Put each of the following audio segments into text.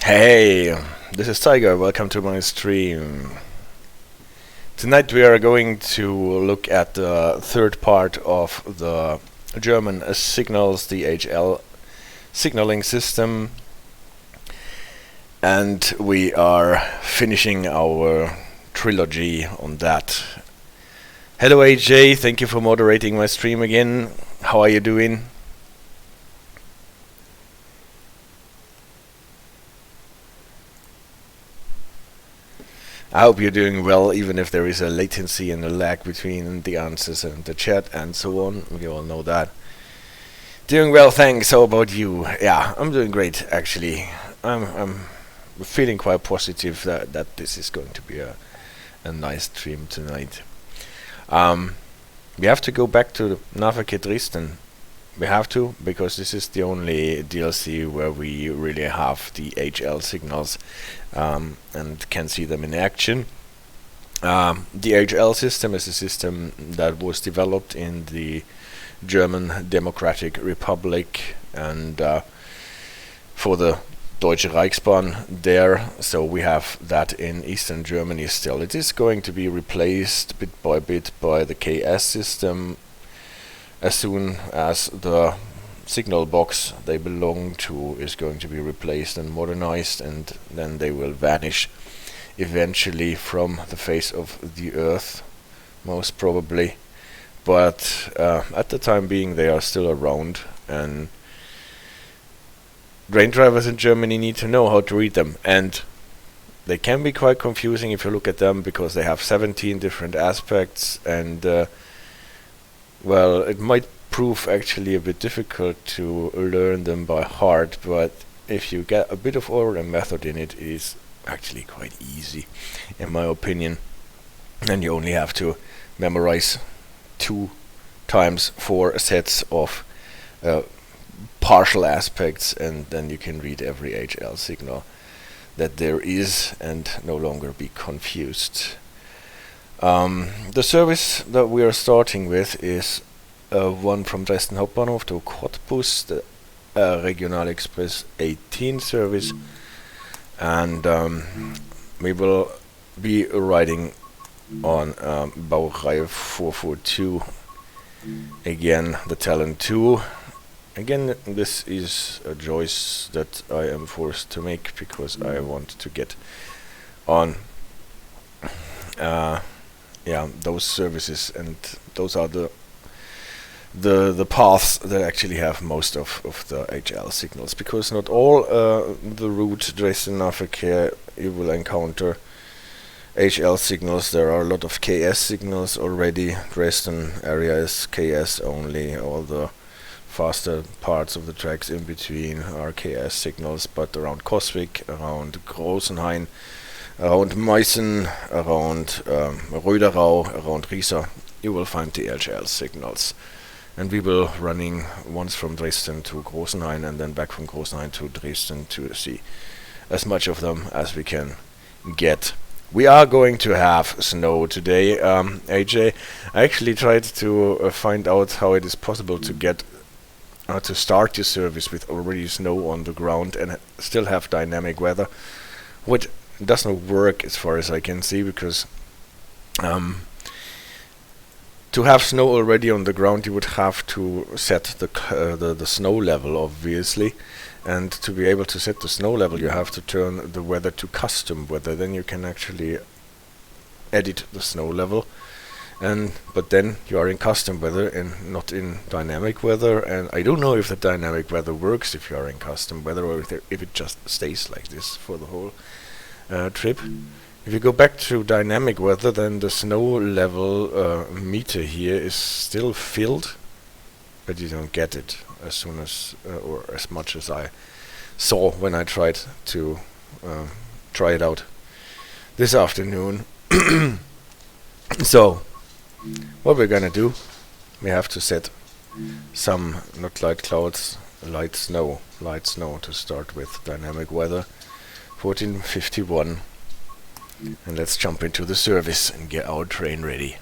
Hey, this is Tiger. Welcome to my stream. Tonight we are going to look at the third part of the German signals, the HL signaling system, and we are finishing our trilogy on that. Hello AJ, thank you for moderating my stream again. How are you doing? I hope you're doing well, even if there is a latency and a lag between the answers and the chat and so on. We all know that. Doing well, thanks. How about you? Yeah, I'm doing great, actually. I'm feeling quite positive that this is going to be a nice stream tonight. We have to go back to the Nahverkehr Dresden. We have to, because this is the only DLC where we really have the HL signals and can see them in action. The HL system is a system that was developed in the German Democratic Republic and for the Deutsche Reichsbahn there, so we have that in Eastern Germany still. It is going to be replaced bit by bit by the KS system as soon as the signal box they belong to is going to be replaced and modernized, and then they will vanish eventually from the face of the earth, most probably. But at the time being they are still around, and train drivers in Germany need to know how to read them, and they can be quite confusing if you look at them, because they have 17 different aspects, and well, it might prove actually a bit difficult to learn them by heart, but if you get a bit of order and method in it, it is actually quite easy, in my opinion. And you only have to memorize 2 times 4 sets of partial aspects, and then you can read every HL signal that there is and no longer be confused. The service that we are starting with is one from Dresden Hauptbahnhof to Cottbus, the Regional Express 18 service, and we will be riding on Baureihe 442, again the Talent 2. Again, this is a choice that I am forced to make because I want to get on those services, and those are the paths that actually have most of the HL signals, because not all the route Dresden Nahverkehr you will encounter HL signals. There are a lot of KS signals already. Dresden area is KS only. All the faster parts of the tracks in between are KS signals, but around Coswig, around Großenhain, around Meißen, around Röderau, around Riesa, you will find the HL signals. And we will running once from Dresden to Großenhain and then back from Großenhain to Dresden to see as much of them as we can get. We are going to have snow today. AJ, I actually tried to find out how it is possible to get to start your service with already snow on the ground and still have dynamic weather, which does not work as far as I can see, because to have snow already on the ground you would have to set the snow level, obviously, and to be able to set the snow level you have to turn the weather to custom weather. Then you can actually edit the snow level, but then you are in custom weather and not in dynamic weather, and I don't know if the dynamic weather works if you are in custom weather, or if it just stays like this for the whole trip. If you go back to dynamic weather, then the snow level meter here is still filled, but you don't get it as soon as or as much as I saw when I tried to try it out this afternoon. So what we're gonna do, we have to set some not light clouds, light snow to start with. Dynamic weather 1451. And let's jump into the service and get our train ready.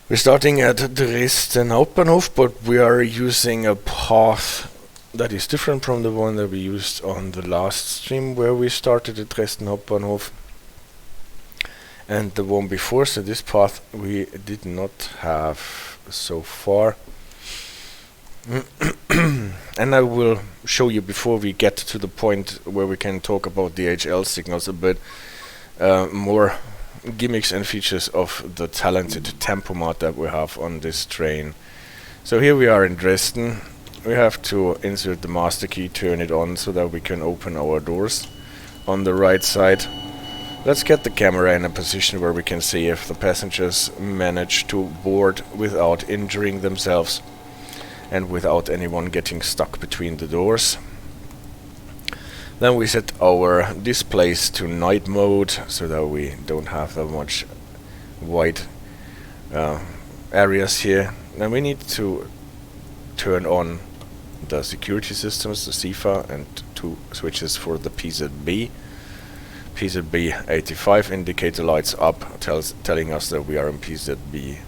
We're starting at Dresden Hauptbahnhof, but we are using a path that is different from the one that we used on the last stream where we started at Dresden Hauptbahnhof, and the one before. So this path we did not have so far. And I will show you, before we get to the point where we can talk about the HL signals a bit, more gimmicks and features of the talented Tempomat that we have on this train. So here we are in Dresden. We have to insert the master key, turn it on so that we can open our doors on the right side. Let's get the camera in a position where we can see if the passengers manage to board without injuring themselves and without anyone getting stuck between the doors. Then we set our displays to night mode so that we don't have that much white areas here. Then we need to turn on the security systems, the CIFA, and 2 switches for the PZB. PZB 85 indicator lights up, telling us that we are in PZB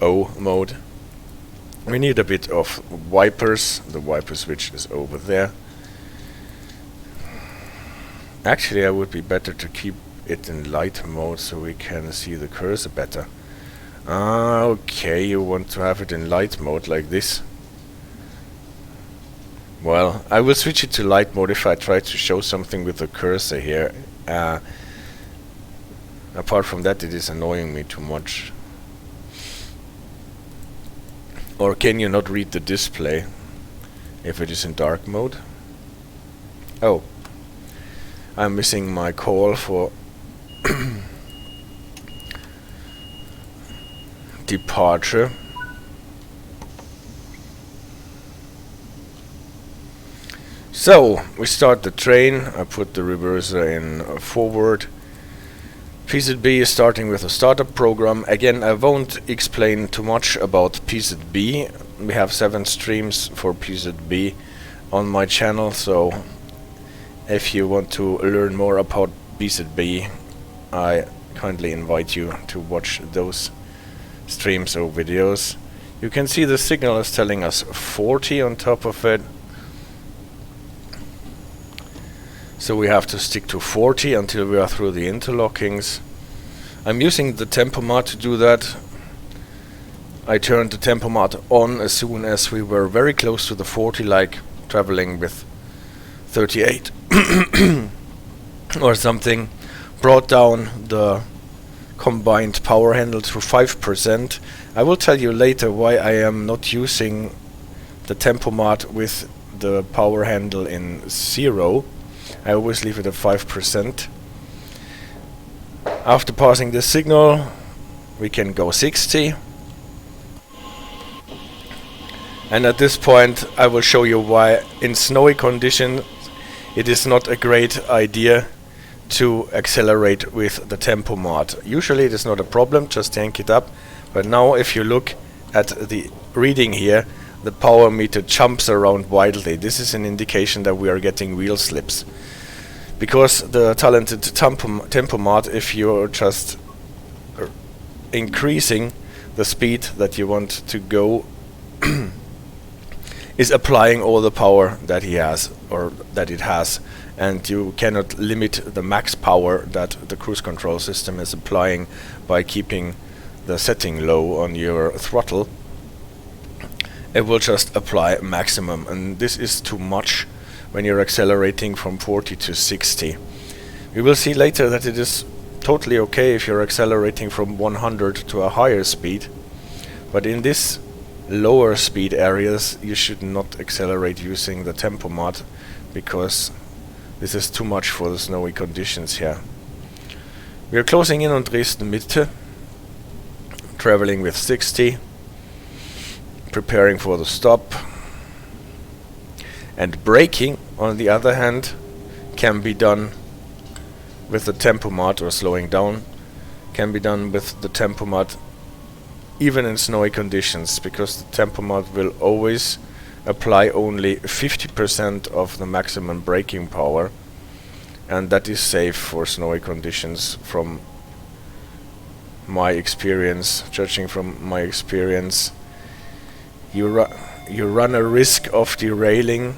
O mode. We need a bit of wipers. The wiper switch is over there. Actually, I would be better to keep it in light mode so we can see the cursor better. Okay, you want to have it in light mode like this. Well, I will switch it to light mode if I try to show something with the cursor here. Apart from that, it is annoying me too much. Or can you not read the display if it is in dark mode? Oh, I'm missing my call for departure. So, we start the train. I put the reverser in forward. PZB is starting with a startup program. Again, I won't explain too much about PZB. We have 7 streams for PZB on my channel, so if you want to learn more about PZB, I kindly invite you to watch those streams or videos. You can see the signal is telling us 40 on top of it. So we have to stick to 40 until we are through the interlockings. I'm using the Tempomat to do that. I turned the Tempomat on as soon as we were very close to the 40, like traveling with 38 or something. Brought down the combined power handle to 5%. I will tell you later why I am not using the Tempomat with the power handle in 0. I always leave it at 5%. After passing the signal, we can go 60. And at this point, I will show you why in snowy conditions it is not a great idea to accelerate with the Tempomat. Usually it is not a problem, just yank it up. But now if you look at the reading here, the power meter jumps around wildly. This is an indication that we are getting wheel slips. Because the talented Tempomat, if you're just increasing the speed that you want to go, is applying all the power that he has, or that it has, and you cannot limit the max power that the cruise control system is applying by keeping the setting low on your throttle. It will just apply maximum, and this is too much when you're accelerating from 40 to 60. We will see later that it is totally okay if you're accelerating from 100 to a higher speed, but in this lower speed areas you should not accelerate using the Tempomat, because this is too much for the snowy conditions here. We are closing in on Dresden-Mitte, traveling with 60, preparing for the stop. And braking, on the other hand, can be done with the Tempomat, or slowing down can be done with the Tempomat even in snowy conditions, because the Tempomat will always apply only 50% of the maximum braking power, and that is safe for snowy conditions from my experience. Judging from my experience, you run a risk of derailing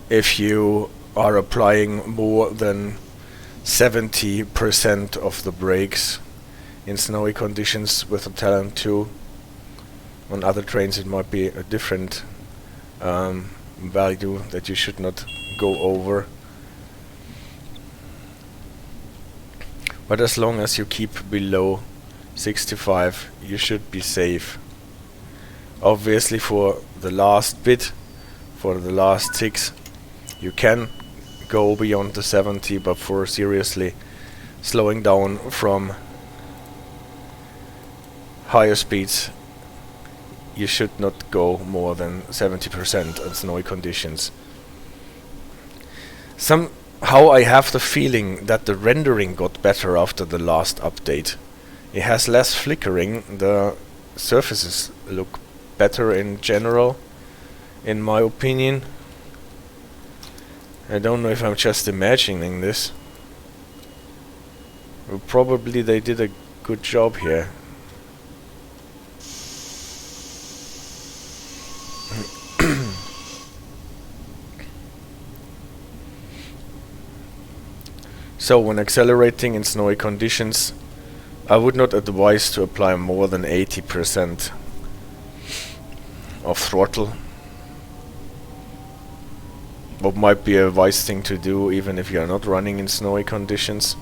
if you are applying more than 70% of the brakes in snowy conditions with a Talent 2. On other trains it might be a different value that you should not go over. But as long as you keep below 65, you should be safe. Obviously for the last bit, for the last 6, you can go beyond the 70, but for seriously slowing down from higher speeds, you should not go more than 70% in snowy conditions. Somehow I have the feeling that the rendering got better after the last update. It has less flickering, the surfaces look better in general, in my opinion. I don't know if I'm just imagining this. Well, probably they did a good job here. So when accelerating in snowy conditions, I would not advise to apply more than 80% of throttle. What might be a wise thing to do even if you are not running in snowy conditions.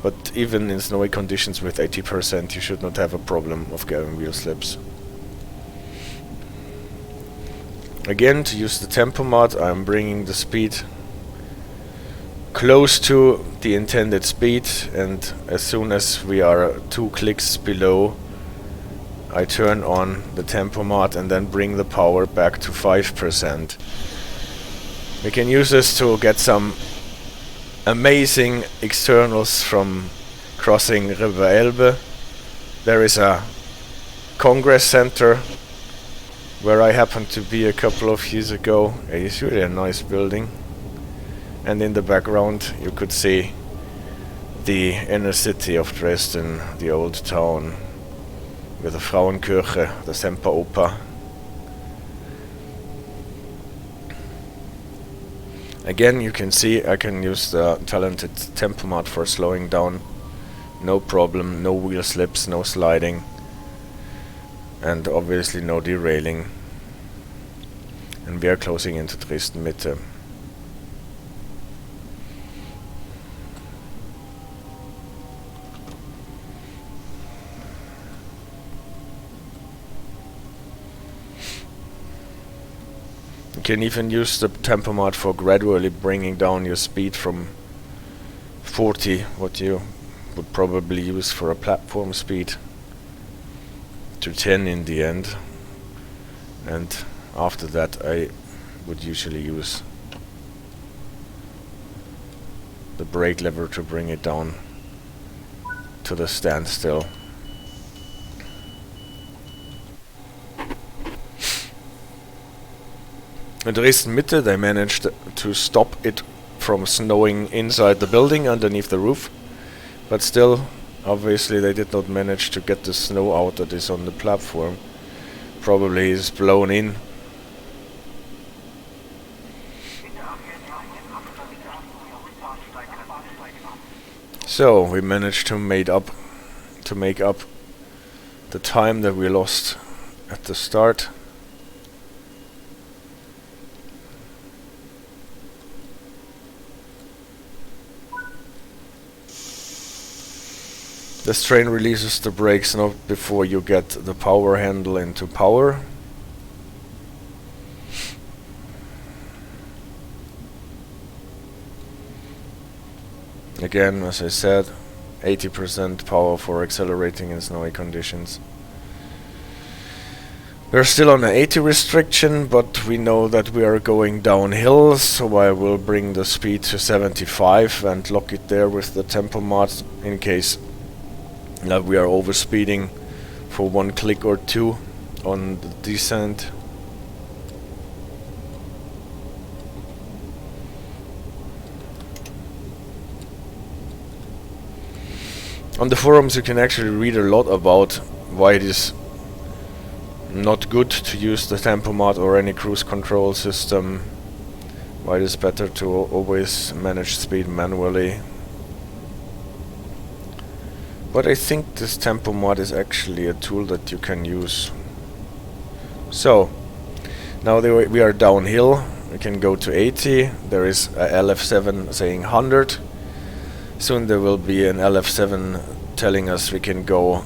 But even in snowy conditions with 80% you should not have a problem of getting wheel slips. Again, to use the Tempomat, I'm bringing the speed close to the intended speed, and as soon as we are 2 clicks below, I turn on the Tempomat and then bring the power back to 5%. We can use this to get some amazing externals from crossing River Elbe. There is a Congress Center where I happened to be a couple of years ago. It's really a nice building. And in the background you could see the inner city of Dresden, the old town, with the Frauenkirche, the Semperoper. Again, you can see I can use the talented Tempomat for slowing down. No problem, no wheel slips, no sliding, and obviously no derailing. And we are closing into Dresden-Mitte. You can even use the Tempomat for gradually bringing down your speed from 40, what you would probably use for a platform speed, to 10 in the end. And after that I would usually use the brake lever to bring it down to the standstill. In Dresden-Mitte they managed to stop it from snowing inside the building underneath the roof, but still obviously they did not manage to get the snow out that is on the platform. Probably is blown in. So we managed to make up the time that we lost at the start. This train releases the brakes not before you get the power handle into power. Again, as I said, 80% power for accelerating in snowy conditions. We're still on an 80 restriction, but we know that we are going downhill, so I will bring the speed to 75 and lock it there with the Tempomat in case that we are overspeeding for 1 click or 2 on the descent. On the forums you can actually read a lot about why it is not good to use the Tempomat or any cruise control system. Why it is better to always manage speed manually. But I think this Tempomat is actually a tool that you can use. So, now we are downhill. We can go to 80. There is a LF7 saying 100. Soon there will be an LF7 telling us we can go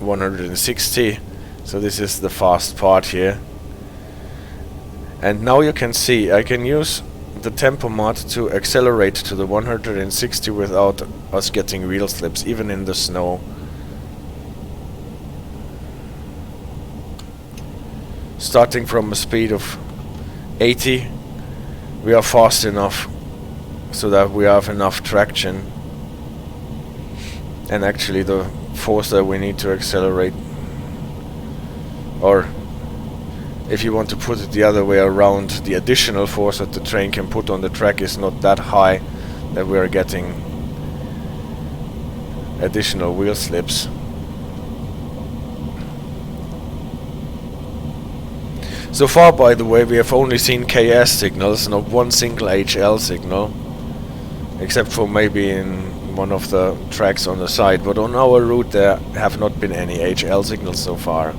160. So this is the fast part here. And now you can see I can use the Tempomat to accelerate to the 160 without us getting wheel slips, even in the snow. Starting from a speed of 80, we are fast enough so that we have enough traction. And actually the force that we need to accelerate, or if you want to put it the other way around, the additional force that the train can put on the track is not that high that we are getting additional wheel slips. So far, by the way, we have only seen KS signals, not one single HL signal, except for maybe in one of the tracks on the side, but on our route there have not been any HL signals so far.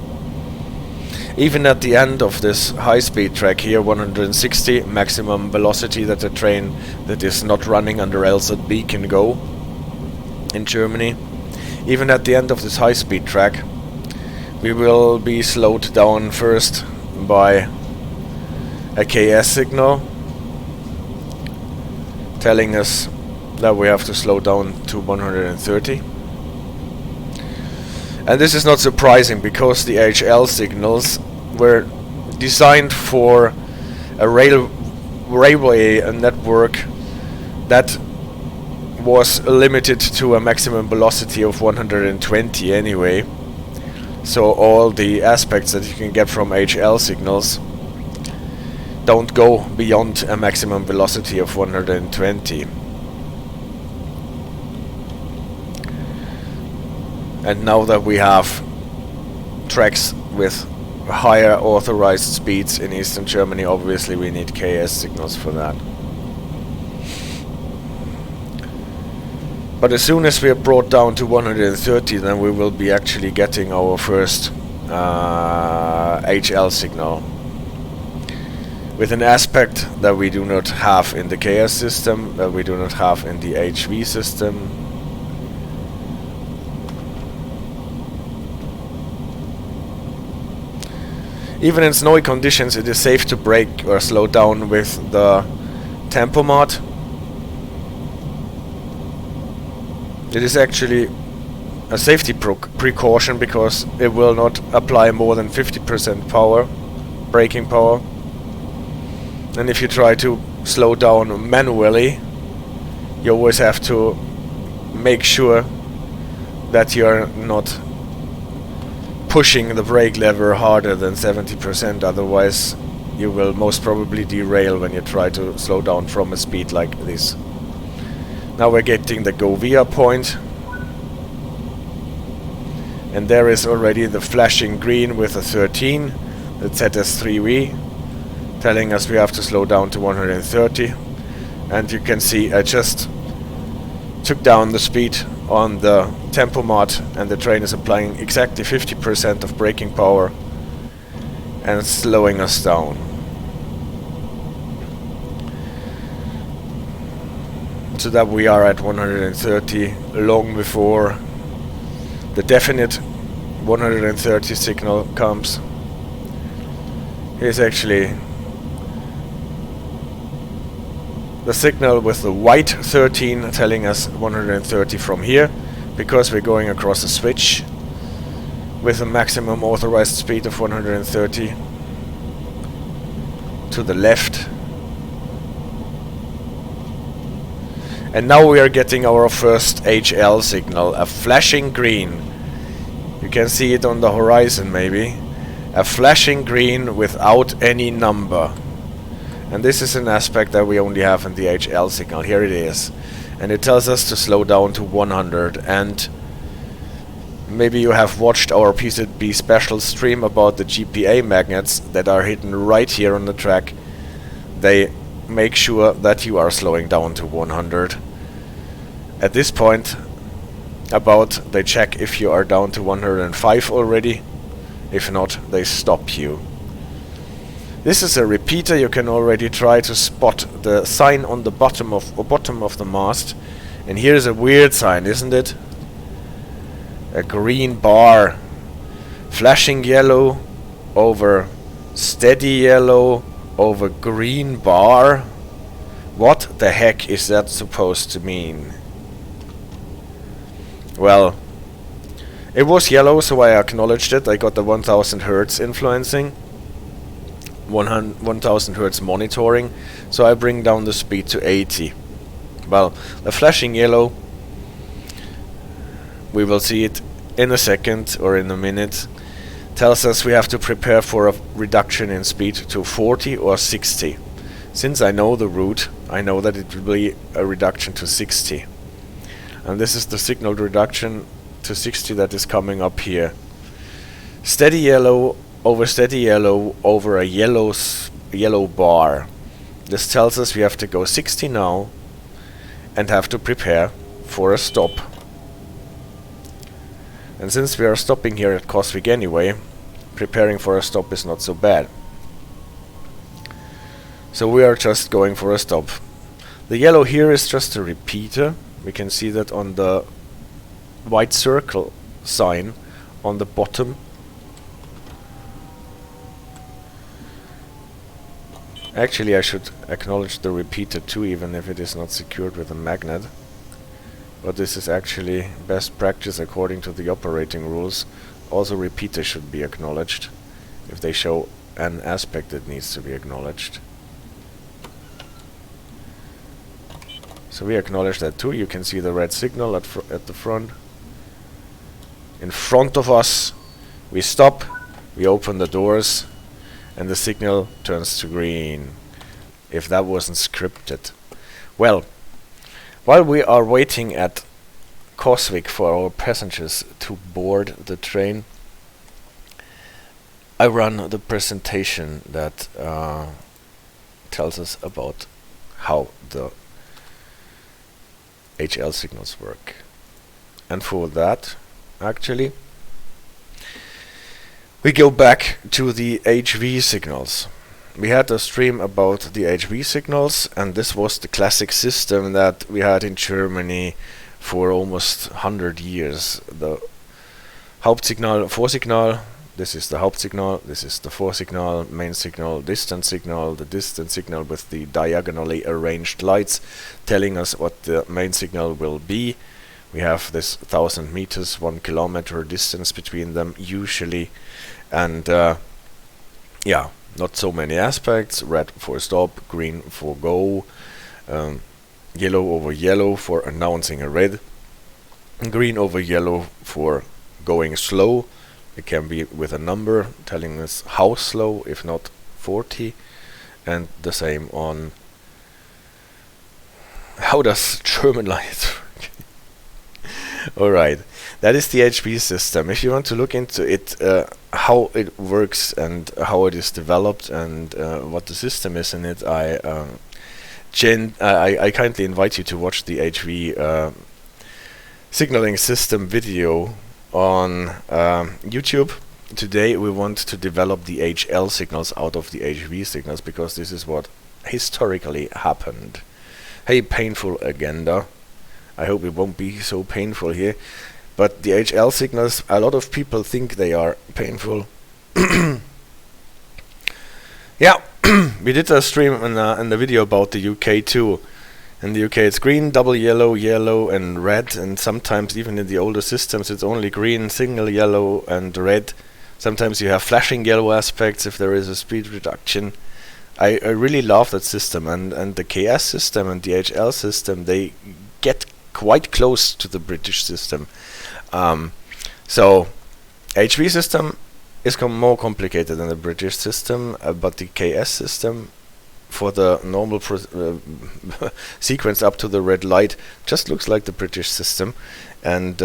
Even at the end of this high-speed track here, 160 maximum velocity that a train that is not running under LZB can go in Germany. Even at the end of this high-speed track, we will be slowed down first by a KS signal telling us that we have to slow down to 130. And this is not surprising, because the HL signals were designed for a railway network that was limited to a maximum velocity of 120 anyway. So all the aspects that you can get from HL signals don't go beyond a maximum velocity of 120. And now that we have tracks with higher authorized speeds in Eastern Germany, obviously we need KS signals for that. But as soon as we are brought down to 130, then we will be actually getting our first HL signal with an aspect that we do not have in the KS system, that we do not have in the HV system. Even in snowy conditions, it is safe to brake or slow down with the Tempomat. It is actually a safety precaution, because it will not apply more than 50% power, braking power. And if you try to slow down manually, you always have to make sure that you're not pushing the brake lever harder than 70%, otherwise you will most probably derail when you try to slow down from a speed like this. Now we're getting the go via point, and there is already the flashing green with a 13, the ZS3V, telling us we have to slow down to 130. And you can see I just took down the speed on the Tempomat, and the train is applying exactly 50% of braking power and slowing us down. So that we are at 130 long before the definite 130 signal comes. Here's actually the signal with the white 13 telling us 130 from here, because we're going across a switch with a maximum authorized speed of 130 to the left. And now we are getting our first HL signal, a flashing green. You can see it on the horizon maybe. A flashing green without any number. And this is an aspect that we only have in the HL signal. Here it is. And it tells us to slow down to 100. And maybe you have watched our PCB special stream about the GPA magnets that are hidden right here on the track. They make sure that you are slowing down to 100. At this point, they check if you are down to 105 already. If not, they stop you. This is a repeater. You can already try to spot the sign on the bottom of the mast. And here's a weird sign, isn't it? A green bar, flashing yellow over steady yellow over green bar. What the heck is that supposed to mean? Well, it was yellow, so I acknowledged it. I got the 1000 Hertz influencing, 1000 Hertz monitoring, so I bring down the speed to 80. Well, the flashing yellow, we will see it in a second or in a minute, tells us we have to prepare for a reduction in speed to 40 or 60. Since I know the route, I know that it will be a reduction to 60. And this is the signal reduction to 60 that is coming up here. Steady yellow over a yellow bar. This tells us we have to go 60 now and have to prepare for a stop. And since we are stopping here at Coswig anyway, preparing for a stop is not so bad. So we are just going for a stop. The yellow here is just a repeater. We can see that on the white circle sign on the bottom. Actually, I should acknowledge the repeater too, even if it is not secured with a magnet. But this is actually best practice according to the operating rules. Also, repeaters should be acknowledged if they show an aspect that needs to be acknowledged. So we acknowledge that too. You can see the red signal at the front. In front of us, we stop, we open the doors, and the signal turns to green. If that wasn't scripted. Well, while we are waiting at Coswig for our passengers to board the train, I run the presentation that tells us about how the HL signals work. And for that, actually, we go back to the HV signals. We had a stream about the HV signals, and this was the classic system that we had in Germany for almost 100 years. The Hauptsignal, Vorsignal, this is the Hauptsignal, this is the Vorsignal, main signal, distant signal, the distant signal with the diagonally arranged lights telling us what the main signal will be. We have this 1000 meters, 1 kilometer distance between them usually, and yeah, not so many aspects. Red for stop, green for go, yellow over yellow for announcing a red, green over yellow for going slow. It can be with a number telling us how slow, if not 40, and the same on how does German light work. Alright, that is the HV system. If you want to look into it, how it works and how it is developed and what the system is in it, I kindly invite you to watch the HV signaling system video on YouTube. Today we want to develop the HL signals out of the HV signals, because this is what historically happened. Hey, painful agenda. I hope it won't be so painful here. But the HL signals, a lot of people think they are painful. Yeah, we did a stream in the video about the UK too. In the UK it's green, double yellow, yellow and red, and sometimes even in the older systems it's only green, single yellow and red. Sometimes you have flashing yellow aspects if there is a speed reduction. I really love that system, and the KS system and the HL system, they get quite close to the British system. So HV system is more complicated than the British system, but the KS system for the normal sequence up to the red light just looks like the British system, and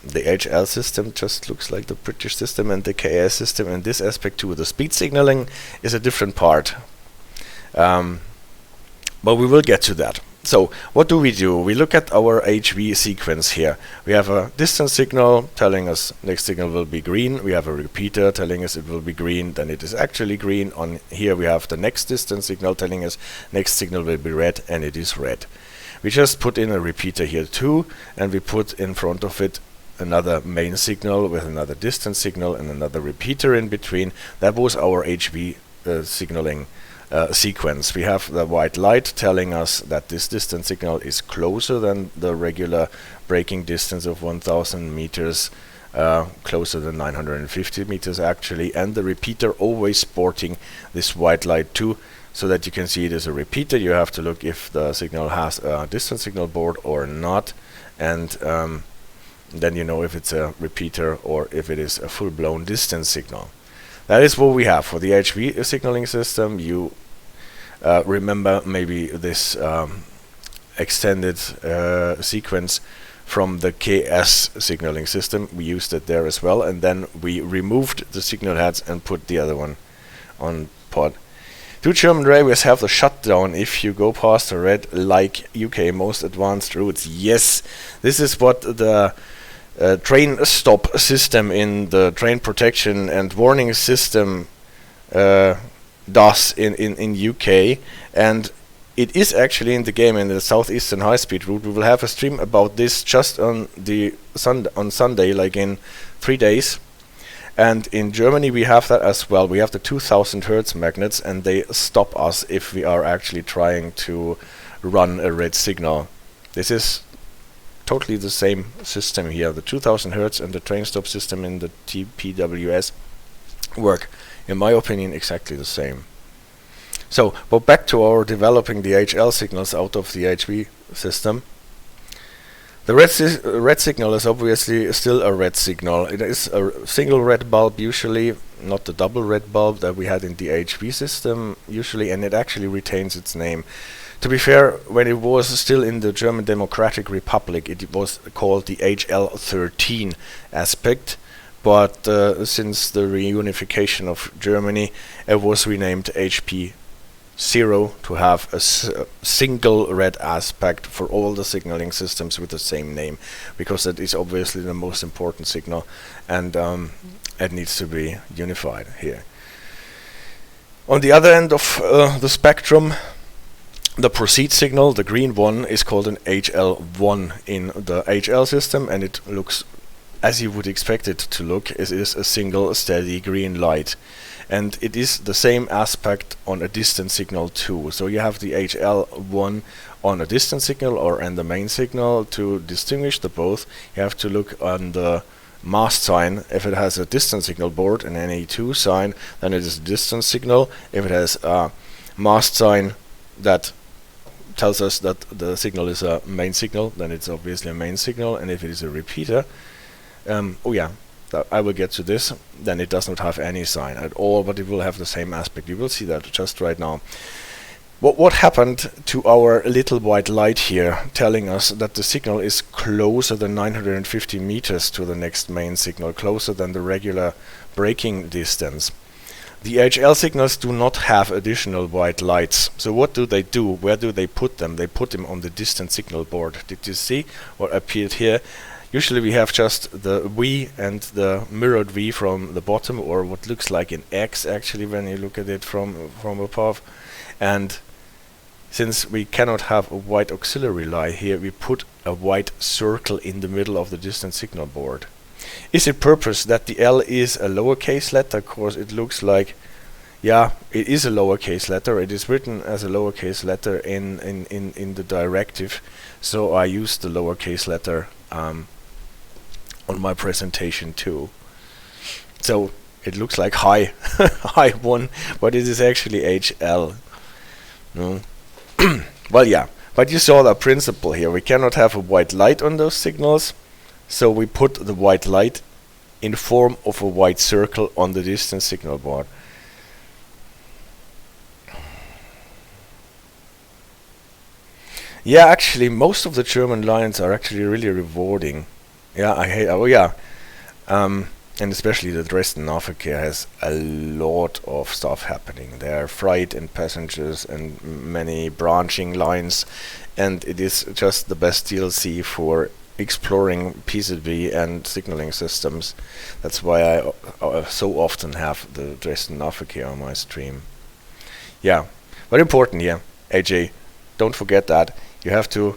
The HL system just looks like the British system, and the KS system in this aspect too. The speed signaling is a different part, but we will get to that. So what do? We look at our HV sequence here. We have a distance signal telling us next signal will be green. We have a repeater telling us it will be green, then it is actually green. On here we have the next distance signal telling us next signal will be red, and it is red. We just put in a repeater here too, and we put in front of it another main signal with another distance signal and another repeater in between. That was our HV signaling sequence. We have the white light telling us that this distance signal is closer than the regular braking distance of 1000 meters, closer than 950 meters actually, and the repeater always sporting this white light too, so that you can see it as a repeater. You have to look if the signal has a distance signal board or not, and then you know if it's a repeater or if it is a full-blown distance signal. That is what we have for the HV signaling system. You remember maybe this extended sequence from the KS signaling system. We used it there as well, and then we removed the signal heads and put the other one on pod. Two German railways have the shutdown if you go past the red, like UK most advanced routes. Yes, this is what the train stop system in the train protection and warning system does in UK, and it is actually in the game in the southeastern high-speed route. We will have a stream about this just on the on Sunday, like in 3 days. And in Germany we have that as well. We have the 2000 Hertz magnets, and they stop us if we are actually trying to run a red signal. This is totally the same system here. The 2000 Hertz and the train stop system in the TPWS work, in my opinion, exactly the same. So, but back to our developing the HL signals out of the HV system. The red signal is obviously still a red signal. It is a single red bulb usually, not the double red bulb that we had in the HV system usually, and it actually retains its name. To be fair, when it was still in the German Democratic Republic, it was called the HL13 aspect, but since the reunification of Germany, it was renamed HP0 to have a single red aspect for all the signaling systems with the same name, because that is obviously the most important signal, and it needs to be unified here. On the other end of the spectrum, the proceed signal, the green one, is called an HL1 in the HL system, and it looks as you would expect it to look. It is a single steady green light, and it is the same aspect on a distance signal too. So you have the HL1 on a distance signal or on the main signal. To distinguish the both, you have to look on the mast sign. If it has a distance signal board, an NA2 sign, then it is a distance signal. If it has a mast sign that tells us that the signal is a main signal, then it's obviously a main signal. And if it is a repeater, I will get to this, then it does not have any sign at all, but it will have the same aspect. You will see that just right now. What happened to our little white light here, telling us that the signal is closer than 950 meters to the next main signal, closer than the regular braking distance? The HL signals do not have additional white lights. So what do? Where do they put them? They put them on the distance signal board. Did you see what appeared here? Usually we have just the V and the mirrored V from the bottom, or what looks like an X actually when you look at it from above. And since we cannot have a white auxiliary light here, we put a white circle in the middle of the distance signal board. Is it purpose that the L is a lowercase letter? Of course it looks like, yeah, it is a lowercase letter. It is written as a lowercase letter in the directive, so I used the lowercase letter on my presentation too. So it looks like high high one, but it is actually HL. No. Well, yeah, but you saw the principle here. We cannot have a white light on those signals, so we put the white light in form of a white circle on the distance signal board. Yeah, actually most of the German lines are actually really rewarding. Yeah, I hate. Oh yeah. And especially the Dresden Nahverkehr has a lot of stuff happening. There are freight and passengers and many branching lines, and it is just the best DLC for exploring PCB and signaling systems. That's why I so often have the Dresden Nahverkehr on my stream. Yeah, but important, yeah, AJ, don't forget that. You have to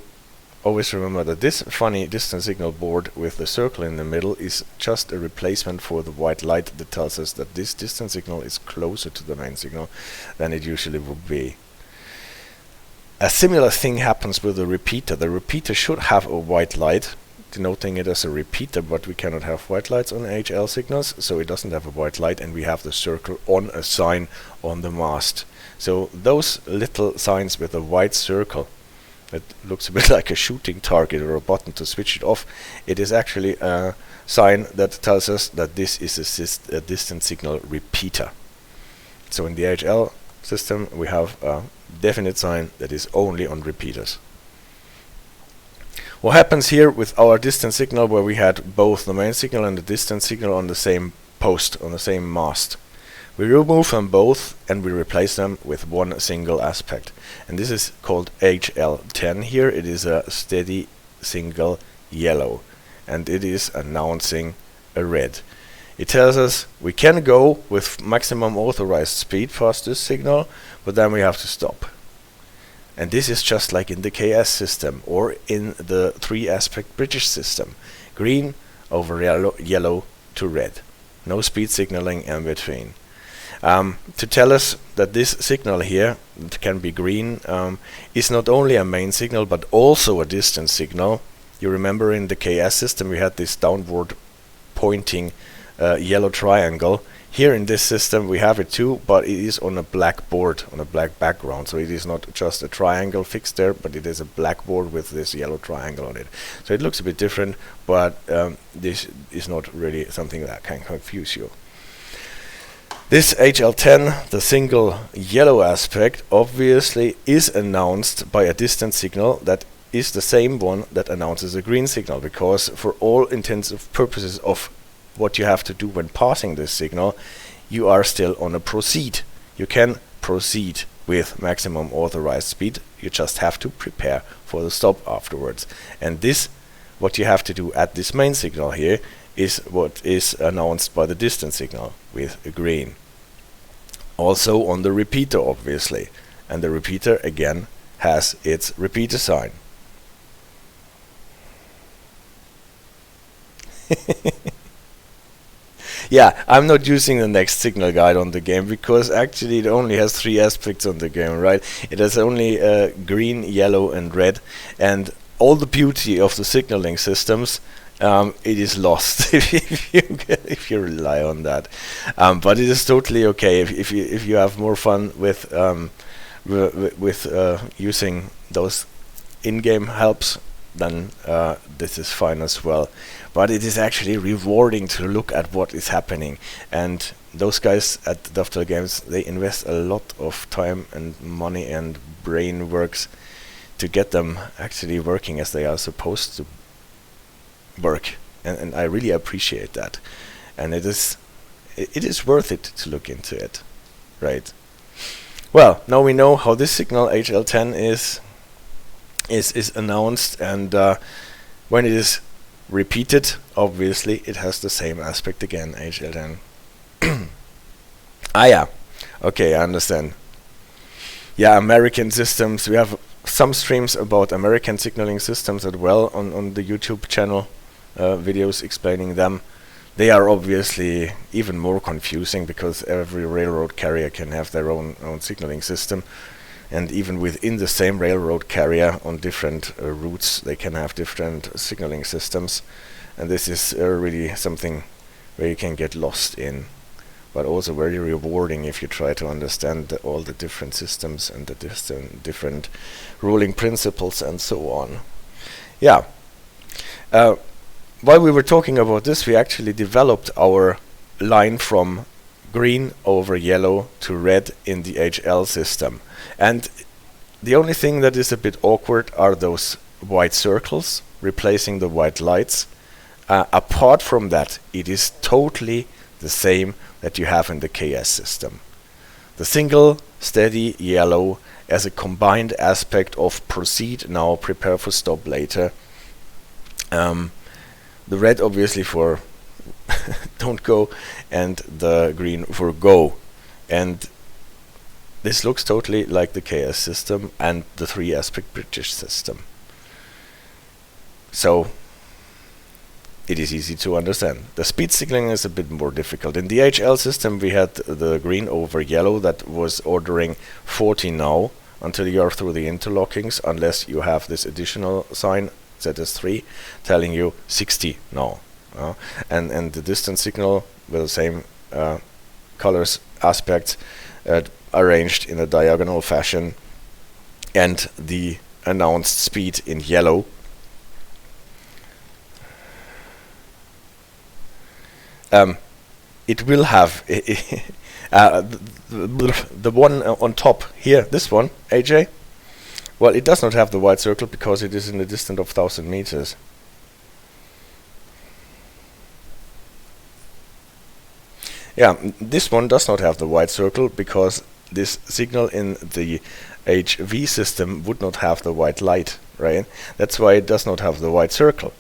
always remember that this funny distance signal board with the circle in the middle is just a replacement for the white light that tells us that this distance signal is closer to the main signal than it usually would be. A similar thing happens with the repeater. The repeater should have a white light, denoting it as a repeater, but we cannot have white lights on HL signals, so it doesn't have a white light, and we have the circle on a sign on the mast. So those little signs with a white circle, it looks a bit like a shooting target or a button to switch it off. It is actually a sign that tells us that this is a distance signal repeater. So in the HL system we have a definite sign that is only on repeaters. What happens here with our distance signal, where we had both the main signal and the distance signal on the same post, on the same mast? We remove them both and we replace them with one single aspect, and this is called HL10 here. It is a steady single yellow, and it is announcing a red. It tells us we can go with maximum authorized speed past this signal, but then we have to stop. And this is just like in the KS system or in the 3-aspect British system. Green over yellow to red. No speed signaling in between. To tell us that this signal here, that can be green, is not only a main signal but also a distance signal. You remember in the KS system we had this downward pointing yellow triangle. Here in this system we have it too, but it is on a black board, on a black background. So it is not just a triangle fixed there, but it is a black board with this yellow triangle on it. So it looks a bit different, but this is not really something that can confuse you. This HL10, the single yellow aspect, obviously is announced by a distance signal that is the same one that announces a green signal, because for all intents and purposes of what you have to do when passing this signal, you are still on a proceed. You can proceed with maximum authorized speed, you just have to prepare for the stop afterwards. And this, what you have to do at this main signal here, is what is announced by the distance signal with a green. Also on the repeater, obviously, and the repeater again has its repeater sign. Yeah, I'm not using the next signal guide on the game because actually it only has 3 aspects on the game, right? It has only green, yellow and red, and all the beauty of the signaling systems, it is lost if you rely on that. But it is totally okay if you have more fun with using those in-game helps, then this is fine as well. But it is actually rewarding to look at what is happening, and those guys at Dovetail Games, they invest a lot of time and money and brain works to get them actually working as they are supposed to work, and I really appreciate that, and it is worth it to look into it, right? Well, now we know how this signal HL10 is announced, and when it is repeated, obviously it has the same aspect again, HL10. Ah yeah, okay, I understand. Yeah, American systems, we have some streams about American signaling systems as well on the YouTube channel, videos explaining them. They are obviously even more confusing because every railroad carrier can have their own signaling system, and even within the same railroad carrier on different routes they can have different signaling systems, and this is really something where you can get lost in, but also very rewarding if you try to understand all the different systems and the different ruling principles and so on. Yeah. While we were talking about this, we actually developed our line from green over yellow to red in the HL system. And the only thing that is a bit awkward are those white circles replacing the white lights. apart from that, it is totally the same that you have in the KS system. The single steady yellow as a combined aspect of proceed now, prepare for stop later. The red obviously for don't go, and the green for go. And this looks totally like the KS system and the 3-aspect British system. So it is easy to understand. The speed signaling is a bit more difficult. In the HL system we had the green over yellow that was ordering 40 now until you are through the interlockings, unless you have this additional sign ZS3 telling you 60 now. And the distance signal with the same colors aspects arranged in a diagonal fashion, and the announced speed in yellow. It will have the one on top here, this one, AJ. Well, it does not have the white circle because it is in a distance of 1000 meters. Yeah, this one does not have the white circle because this signal in the HV system would not have the white light, right? That's why it does not have the white circle.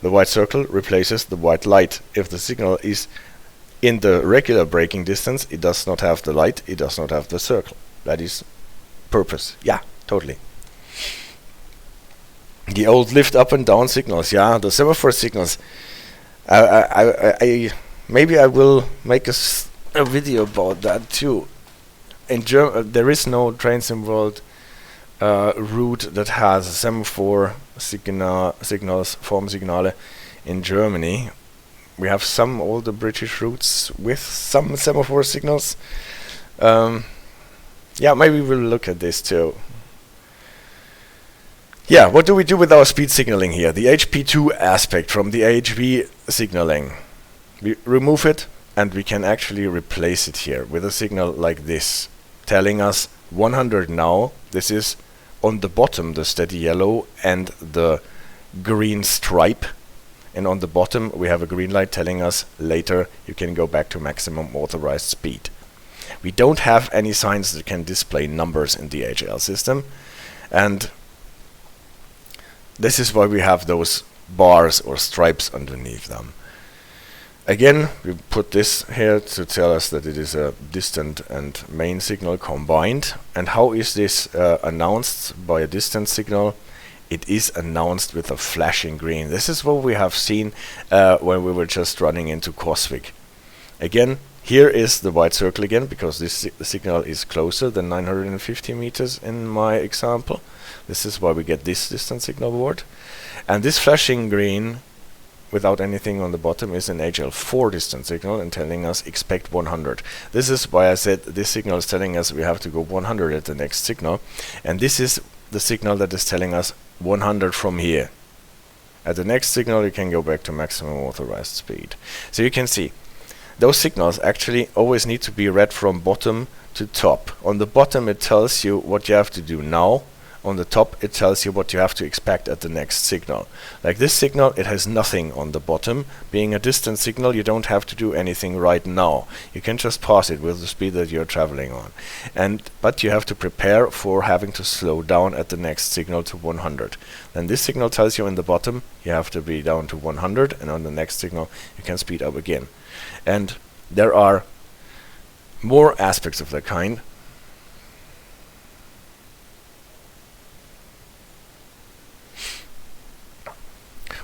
The white circle replaces the white light. If the signal is in the regular braking distance, it does not have the light, it does not have the circle. That is purpose. Yeah, totally. The old lift up and down signals, yeah, the semaphore signals. Maybe I will make a video about that too. In there is no train sim world route that has semaphore signals, form signale in Germany. We have some older British routes with some semaphore signals. Yeah, maybe we'll look at this too. Yeah, what do we do with our speed signaling here? The HP2 aspect from the HV signaling. We remove it and we can actually replace it here with a signal like this, telling us 100 now. This is on the bottom, the steady yellow and the green stripe. And on the bottom we have a green light telling us later you can go back to maximum authorized speed. We don't have any signs that can display numbers in the HL system, and this is why we have those bars or stripes underneath them. Again, we put this here to tell us that it is a distant and main signal combined. And how is this announced by a distance signal? It is announced with a flashing green. This is what we have seen when we were just running into Coswig. Again, here is the white circle again, because this signal is closer than 950 meters in my example. This is why we get this distance signal word. And this flashing green without anything on the bottom is an HL4 distance signal and telling us expect 100. This is why I said this signal is telling us we have to go 100 at the next signal. And this is the signal that is telling us 100 from here. At the next signal you can go back to maximum authorized speed. So you can see those signals actually always need to be read from bottom to top. On the bottom it tells you what you have to do now. On the top it tells you what you have to expect at the next signal. Like this signal, it has nothing on the bottom. Being a distance signal, you don't have to do anything right now. You can just pass it with the speed that you're traveling on. But you have to prepare for having to slow down at the next signal to 100. Then this signal tells you in the bottom you have to be down to 100, and on the next signal you can speed up again. And there are more aspects of that kind.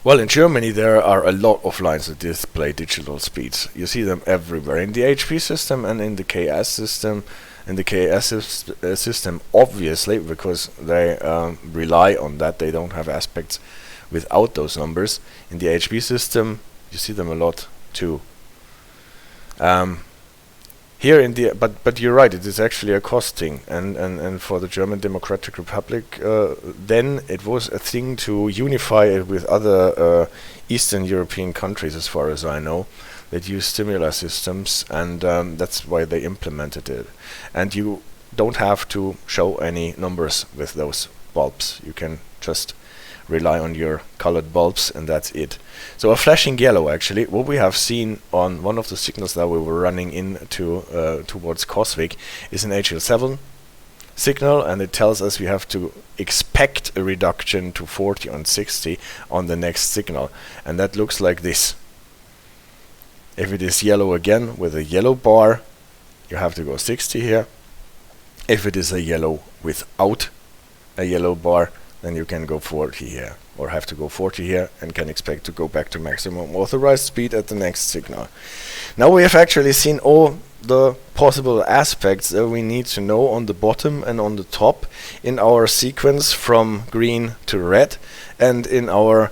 Well, in Germany there are a lot of lines that display digital speeds. You see them everywhere in the HP system and in the KS system. In the KS system, obviously, because they rely on that, they don't have aspects without those numbers. In the HP system, you see them a lot too. Here in the but you're right, it is actually a cost thing, and for the German Democratic Republic then it was a thing to unify it with other Eastern European countries, as far as I know, that use similar systems, and that's why they implemented it. And you don't have to show any numbers with those bulbs. You can just rely on your colored bulbs, and that's it. So a flashing yellow, actually, what we have seen on one of the signals that we were running into towards Coswig is an HL7 signal, and it tells us we have to expect a reduction to 40 on 60 on the next signal, and that looks like this. If it is yellow again with a yellow bar, you have to go 60 here. If it is a yellow without a yellow bar, then you can go 40 here, or have to go 40 here, and can expect to go back to maximum authorized speed at the next signal. Now we have actually seen all the possible aspects that we need to know on the bottom and on the top in our sequence from green to red, and in our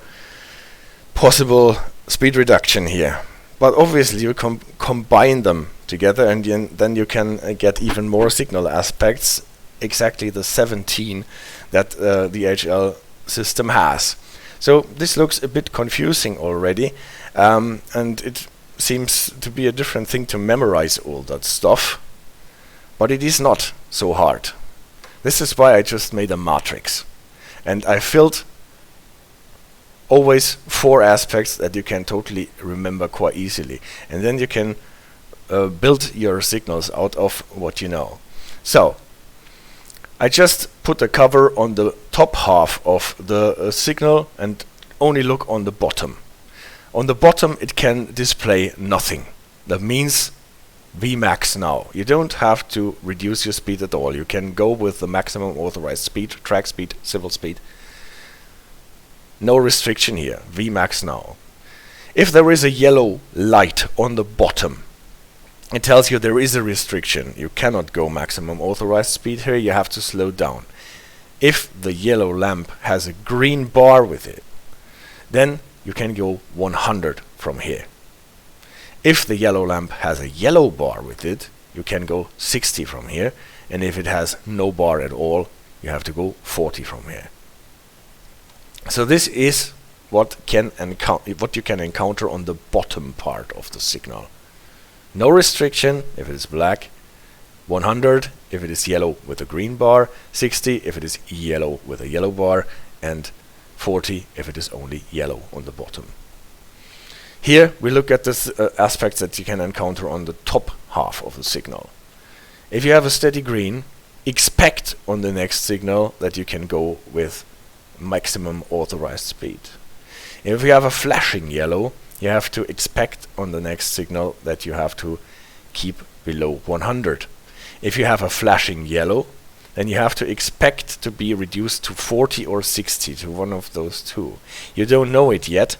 possible speed reduction here. But obviously you combine them together, and then you can get even more signal aspects, exactly the 17 that the HL system has. So this looks a bit confusing already, and it seems to be a different thing to memorize all that stuff, but it is not so hard. This is why I just made a matrix, and I filled always 4 aspects that you can totally remember quite easily, and then you can build your signals out of what you know. So I just put a cover on the top half of the signal and only look on the bottom. On the bottom it can display nothing. That means Vmax now. You don't have to reduce your speed at all. You can go with the maximum authorized speed, track speed, civil speed. No restriction here. Vmax now. If there is a yellow light on the bottom, it tells you there is a restriction. You cannot go maximum authorized speed here. You have to slow down. If the yellow lamp has a green bar with it, then you can go 100 from here. If the yellow lamp has a yellow bar with it, you can go 60 from here. And if it has no bar at all, you have to go 40 from here. So this is what you can encounter on the bottom part of the signal. No restriction if it is black, 100 if it is yellow with a green bar, 60 if it is yellow with a yellow bar, and 40 if it is only yellow on the bottom. Here we look at the aspects that you can encounter on the top half of the signal. If you have a steady green, expect on the next signal that you can go with maximum authorized speed. If you have a flashing yellow, you have to expect on the next signal that you have to keep below 100. If you have a flashing yellow, then you have to expect to be reduced to 40 or 60, to one of those two. You don't know it yet.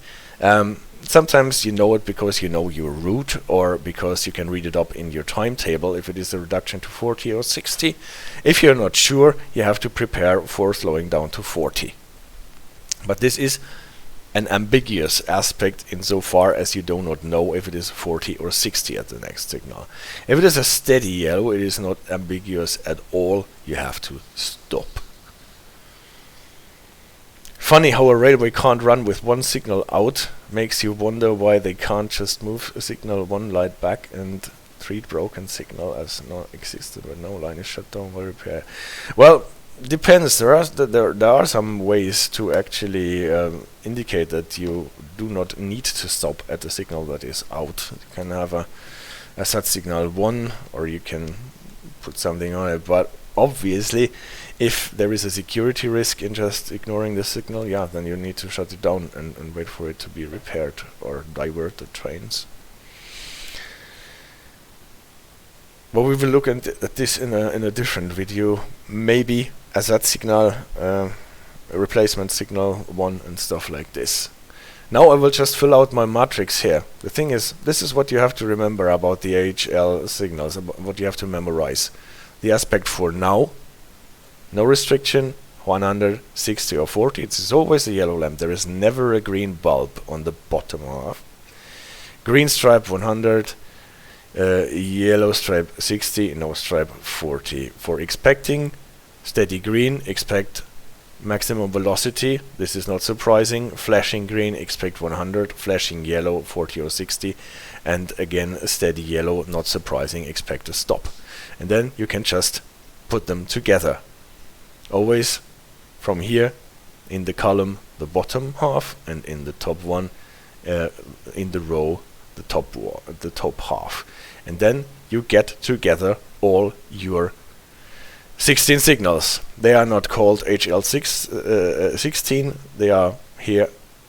Sometimes you know it because you know your route, or because you can read it up in your timetable if it is a reduction to 40 or 60. If you're not sure, you have to prepare for slowing down to 40. But this is an ambiguous aspect insofar as you do not know if it is 40 or 60 at the next signal. If it is a steady yellow, it is not ambiguous at all. You have to stop. Funny how a railway can't run with one signal out. Makes you wonder why they can't just move a signal one light back and treat broken signal as not existed when no line is shut down for repair. Well, depends. There are some ways to actually indicate that you do not need to stop at the signal that is out. You can have a set signal 1, or you can put something on it, but obviously if there is a security risk in just ignoring the signal, yeah, then you need to shut it down and wait for it to be repaired or divert the trains. But we will look at this in a different video, maybe as that signal, a replacement signal 1 and stuff like this. Now I will just fill out my matrix here. The thing is, this is what you have to remember about the HL signals, what you have to memorize. The aspect for now, no restriction, 100, 60 or 40, it is always a yellow lamp. There is never a green bulb on the bottom half. Green stripe 100, yellow stripe 60, no stripe 40. For expecting steady green, expect maximum velocity. This is not surprising. Flashing green, expect 100. Flashing yellow, 40 or 60. And again, a steady yellow, not surprising, expect a stop. And then you can just put them together. Always from here in the column the bottom half, and in the top one in the row the top half, and then you get together all your 16 signals. They are not called HL16, they are here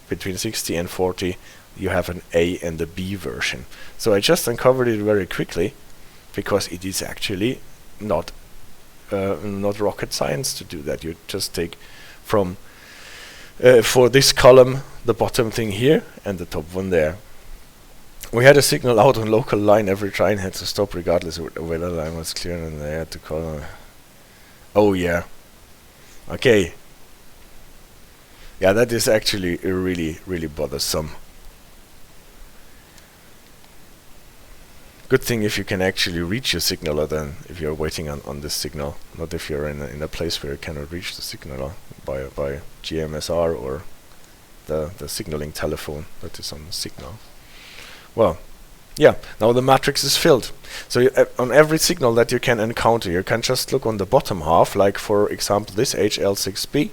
between 60 and 40. You have an A and a B version. So I just uncovered it very quickly, because it is actually not rocket science to do that. You just take from for this column the bottom thing here and the top one there. We had a signal out on local line. Every train had to stop regardless of whether the line was clear, and they had to call. Oh yeah. Okay. Yeah, that is actually really, really bothersome. Good thing if you can actually reach your signaler then, if you're waiting on this signal, not if you're in a place where you cannot reach the signaler by GMSR or the signaling telephone that is on the signal. Well, yeah, now the matrix is filled. So on every signal that you can encounter, you can just look on the bottom half, like for example this HL6B.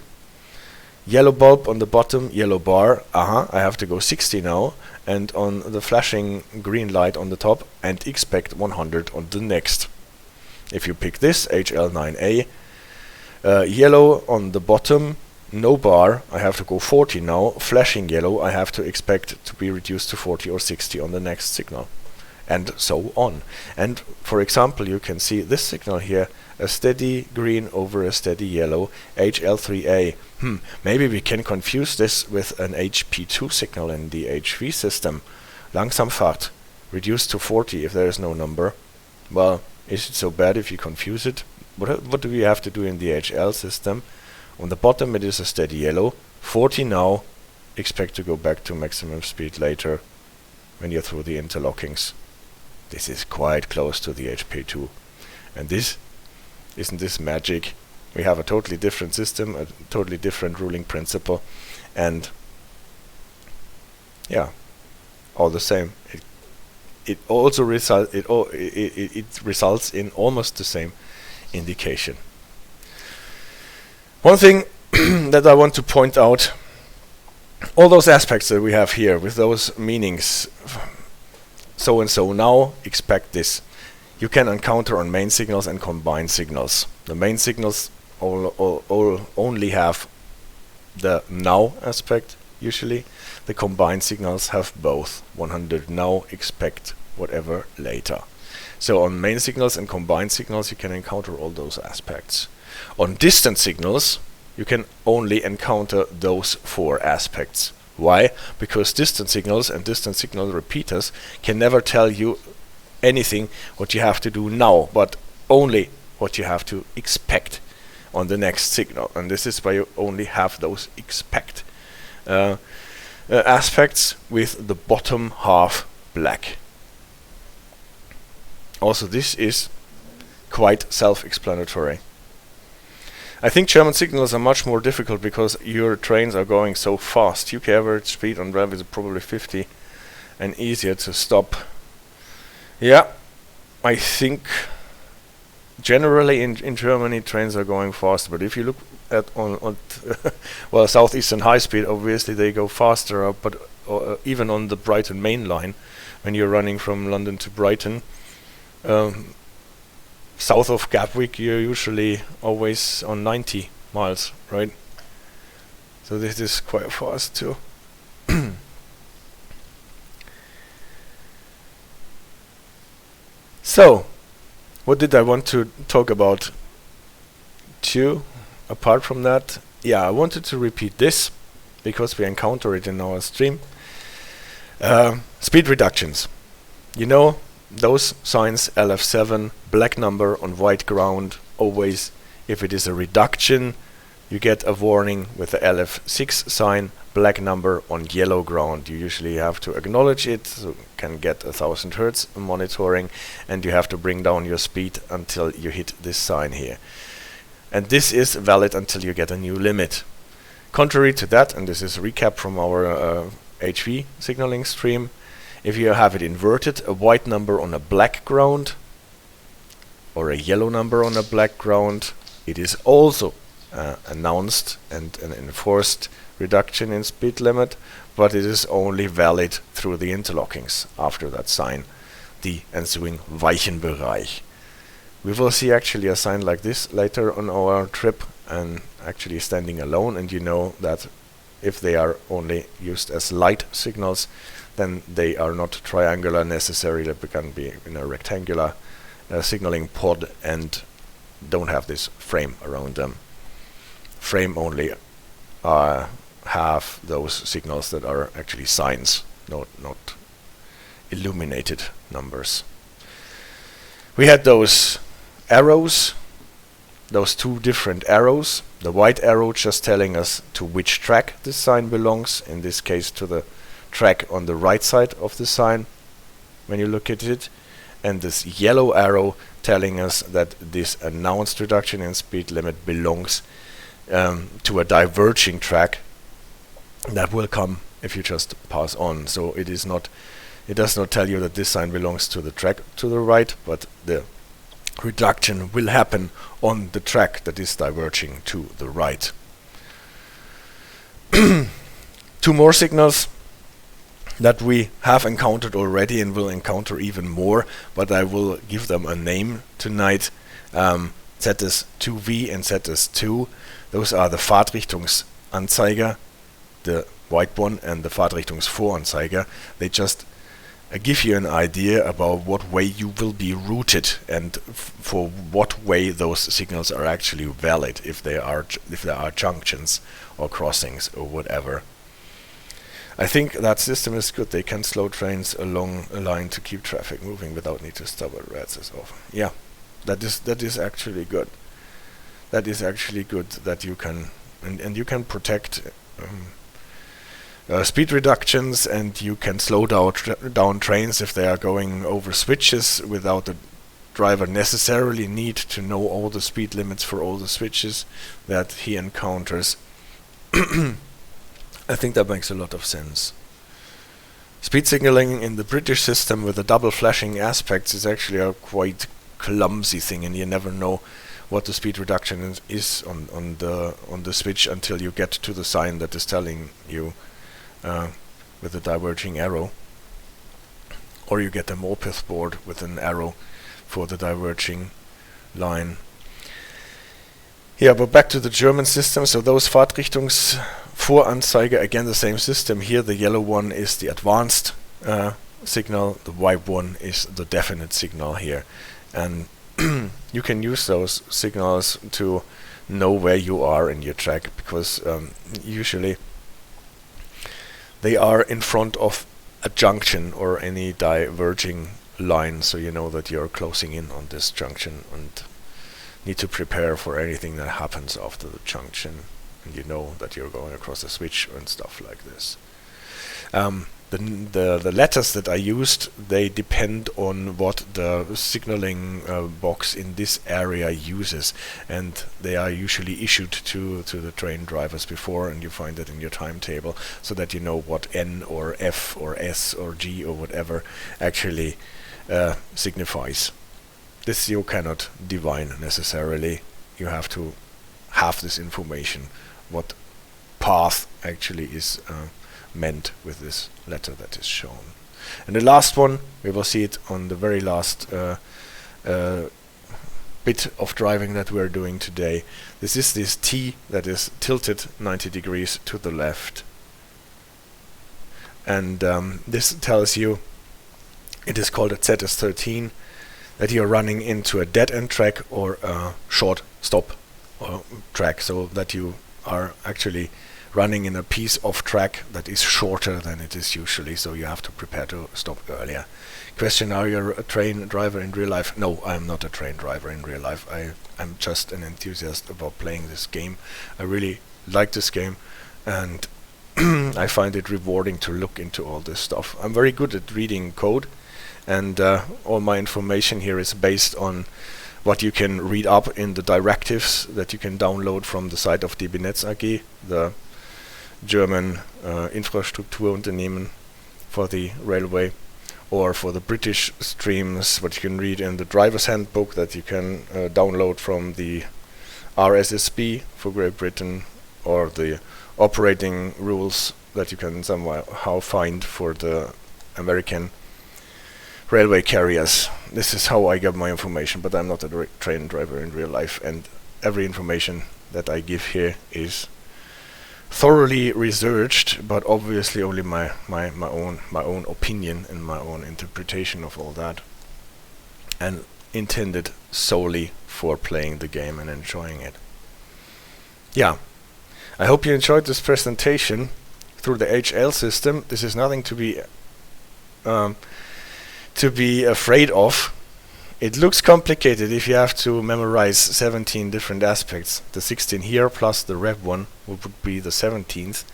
Yellow bulb on the bottom, yellow bar, I have to go 60 now, and on the flashing green light on the top, and expect 100 on the next. If you pick this, HL9A, yellow on the bottom, no bar, I have to go 40 now, flashing yellow, I have to expect to be reduced to 40 or 60 on the next signal, and so on. And for example, you can see this signal here, a steady green over a steady yellow, HL3A. Maybe we can confuse this with an HP2 signal in the HV system. Langsamfahrt, reduced to 40 if there is no number. Well, is it so bad if you confuse it? What do we have to do in the HL system? On the bottom it is a steady yellow, 40 now, expect to go back to maximum speed later when you're through the interlockings. This is quite close to the HP2. And this, isn't this magic? We have a totally different system, a totally different ruling principle, and yeah, all the same. It also results in almost the same indication. One thing that I want to point out, all those aspects that we have here with those meanings, so and so now, expect this. You can encounter on main signals and combined signals. The main signals only have the now aspect, usually. The combined signals have both. 100 now, expect whatever later. So on main signals and combined signals you can encounter all those aspects. On distant signals you can only encounter those 4 aspects. Why? Because distant signals and distant signal repeaters can never tell you anything what you have to do now, but only what you have to expect on the next signal. And this is why you only have those expect aspects with the bottom half black. Also, this is quite self-explanatory. I think German signals are much more difficult because your trains are going so fast. UK average speed on rev is probably 50 and easier to stop. Yeah, I think generally in Germany trains are going fast, but if you look at on well, Southeastern High Speed, obviously they go faster, but even on the Brighton main line, when you're running from London to Brighton, south of Gatwick, you're usually always on 90 miles, right? So this is quite fast too. So, what did I want to talk about too, apart from that? Yeah, I wanted to repeat this, because we encounter it in our stream. Speed reductions. You know, those signs, LF7, black number on white ground, always, if it is a reduction, you get a warning with the LF6 sign, black number on yellow ground. You usually have to acknowledge it, so you can get 1000 Hertz monitoring, and you have to bring down your speed until you hit this sign here. And this is valid until you get a new limit. Contrary to that, and this is a recap from our HV signaling stream, if you have it inverted, a white number on a black ground or a yellow number on a black ground, it is also announced and an enforced reduction in speed limit, but it is only valid through the interlockings after that sign, the ensuing Weichenbereich. We will see actually a sign like this later on our trip, and actually standing alone, and you know that if they are only used as light signals, then they are not triangular necessarily, they can be in a rectangular signaling pod and don't have this frame around them. Frame only have those signals that are actually signs, not illuminated numbers. We had those arrows, those two different arrows. The white arrow just telling us to which track this sign belongs, in this case to the track on the right side of the sign when you look at it, and this yellow arrow telling us that this announced reduction in speed limit belongs to a diverging track that will come if you just pass on. So it does not tell you that this sign belongs to the track to the right, but the reduction will happen on the track that is diverging to the right. Two more signals that we have encountered already and will encounter even more, but I will give them a name tonight. ZS2V and ZS2. Those are the Fahrtrichtungsanzeiger, the white one, and the Fahrtrichtungsvoranzeiger. They just give you an idea about what way you will be routed and for what way those signals are actually valid, if there are junctions or crossings or whatever. I think that system is good. They can slow trains along a line to keep traffic moving without need to stop at reds as often. Yeah, that is actually good. That is actually good that you can and you can protect speed reductions, and you can slow down trains if they are going over switches without the driver necessarily need to know all the speed limits for all the switches that he encounters. I think that makes a lot of sense. Speed signaling in the British system with the double flashing aspects is actually a quite clumsy thing, and you never know what the speed reduction is on the switch until you get to the sign that is telling you with the diverging arrow, or you get a Morpeth board with an arrow for the diverging line. Yeah, but back to the German system. So those Fahrtrichtungsvoranzeiger, again the same system here. The yellow one is the advanced signal, the white one is the definite signal here, and you can use those signals to know where you are in your track, because usually they are in front of a junction or any diverging line, so you know that you're closing in on this junction and need to prepare for anything that happens after the junction, and you know that you're going across a switch and stuff like this. The letters that I used, they depend on what the signaling box in this area uses, and they are usually issued to the train drivers before, and you find it in your timetable, so that you know what N or F or S or G or whatever actually signifies. This you cannot divine necessarily. You have to have this information, what path actually is meant with this letter that is shown. And the last one, we will see it on the very last bit of driving that we're doing today. This is this T that is tilted 90 degrees to the left. And this tells you, it is called a ZS13, that you're running into a dead-end track or a short stop track, so that you are actually running in a piece of track that is shorter than it is usually, so you have to prepare to stop earlier. Question, are you a train driver in real life? No, I'm not a train driver in real life. I'm just an enthusiast about playing this game. I really like this game, and I find it rewarding to look into all this stuff. I'm very good at reading code, and all my information here is based on what you can read up in the directives that you can download from the site of DB Netz AG, the German Infrastrukturunternehmen for the railway, or for the British streams, what you can read in the driver's handbook that you can download from the RSSB for Great Britain, or the operating rules that you can somehow find for the American railway carriers. This is how I get my information, but I'm not a train driver in real life, and every information that I give here is thoroughly researched, but obviously only my own opinion and my own interpretation of all that, and intended solely for playing the game and enjoying it. Yeah, I hope you enjoyed this presentation through the HL system. This is nothing to be afraid of. It looks complicated if you have to memorize 17 different aspects. The 16 here plus the red one would be the 17th,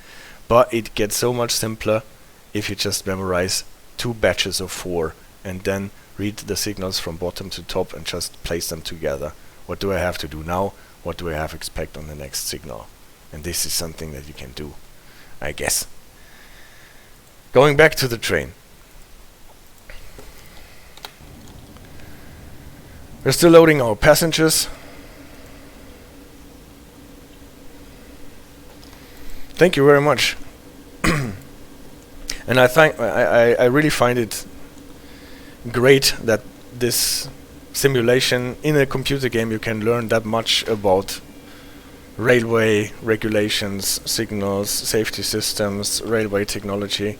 but it gets so much simpler if you just memorize 2 batches of 4 and then read the signals from bottom to top and just place them together. What do I have to do now? What do I have to expect on the next signal? And this is something that you can do, I guess. Going back to the train. We're still loading our passengers. Thank you very much. And I really find it great that this simulation in a computer game you can learn that much about railway regulations, signals, safety systems, railway technology.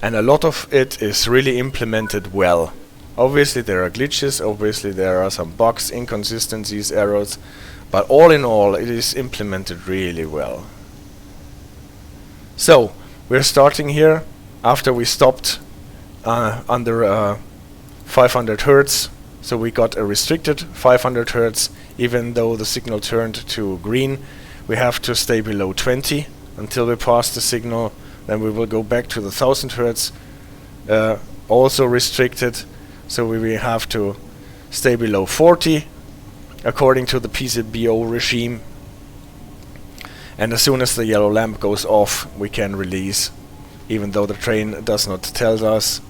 And a lot of it is really implemented well. Obviously there are glitches, obviously there are some bugs, inconsistencies, errors, but all in all it is implemented really well. So, we're starting here after we stopped under 500 Hertz, so we got a restricted 500 Hertz. Even though the signal turned to green, we have to stay below 20 until we pass the signal. Then we will go back to the 1000 Hertz, also restricted, so we will have to stay below 40 according to the PZBO regime. And as soon as the yellow lamp goes off, we can release, even though the train does not tell us,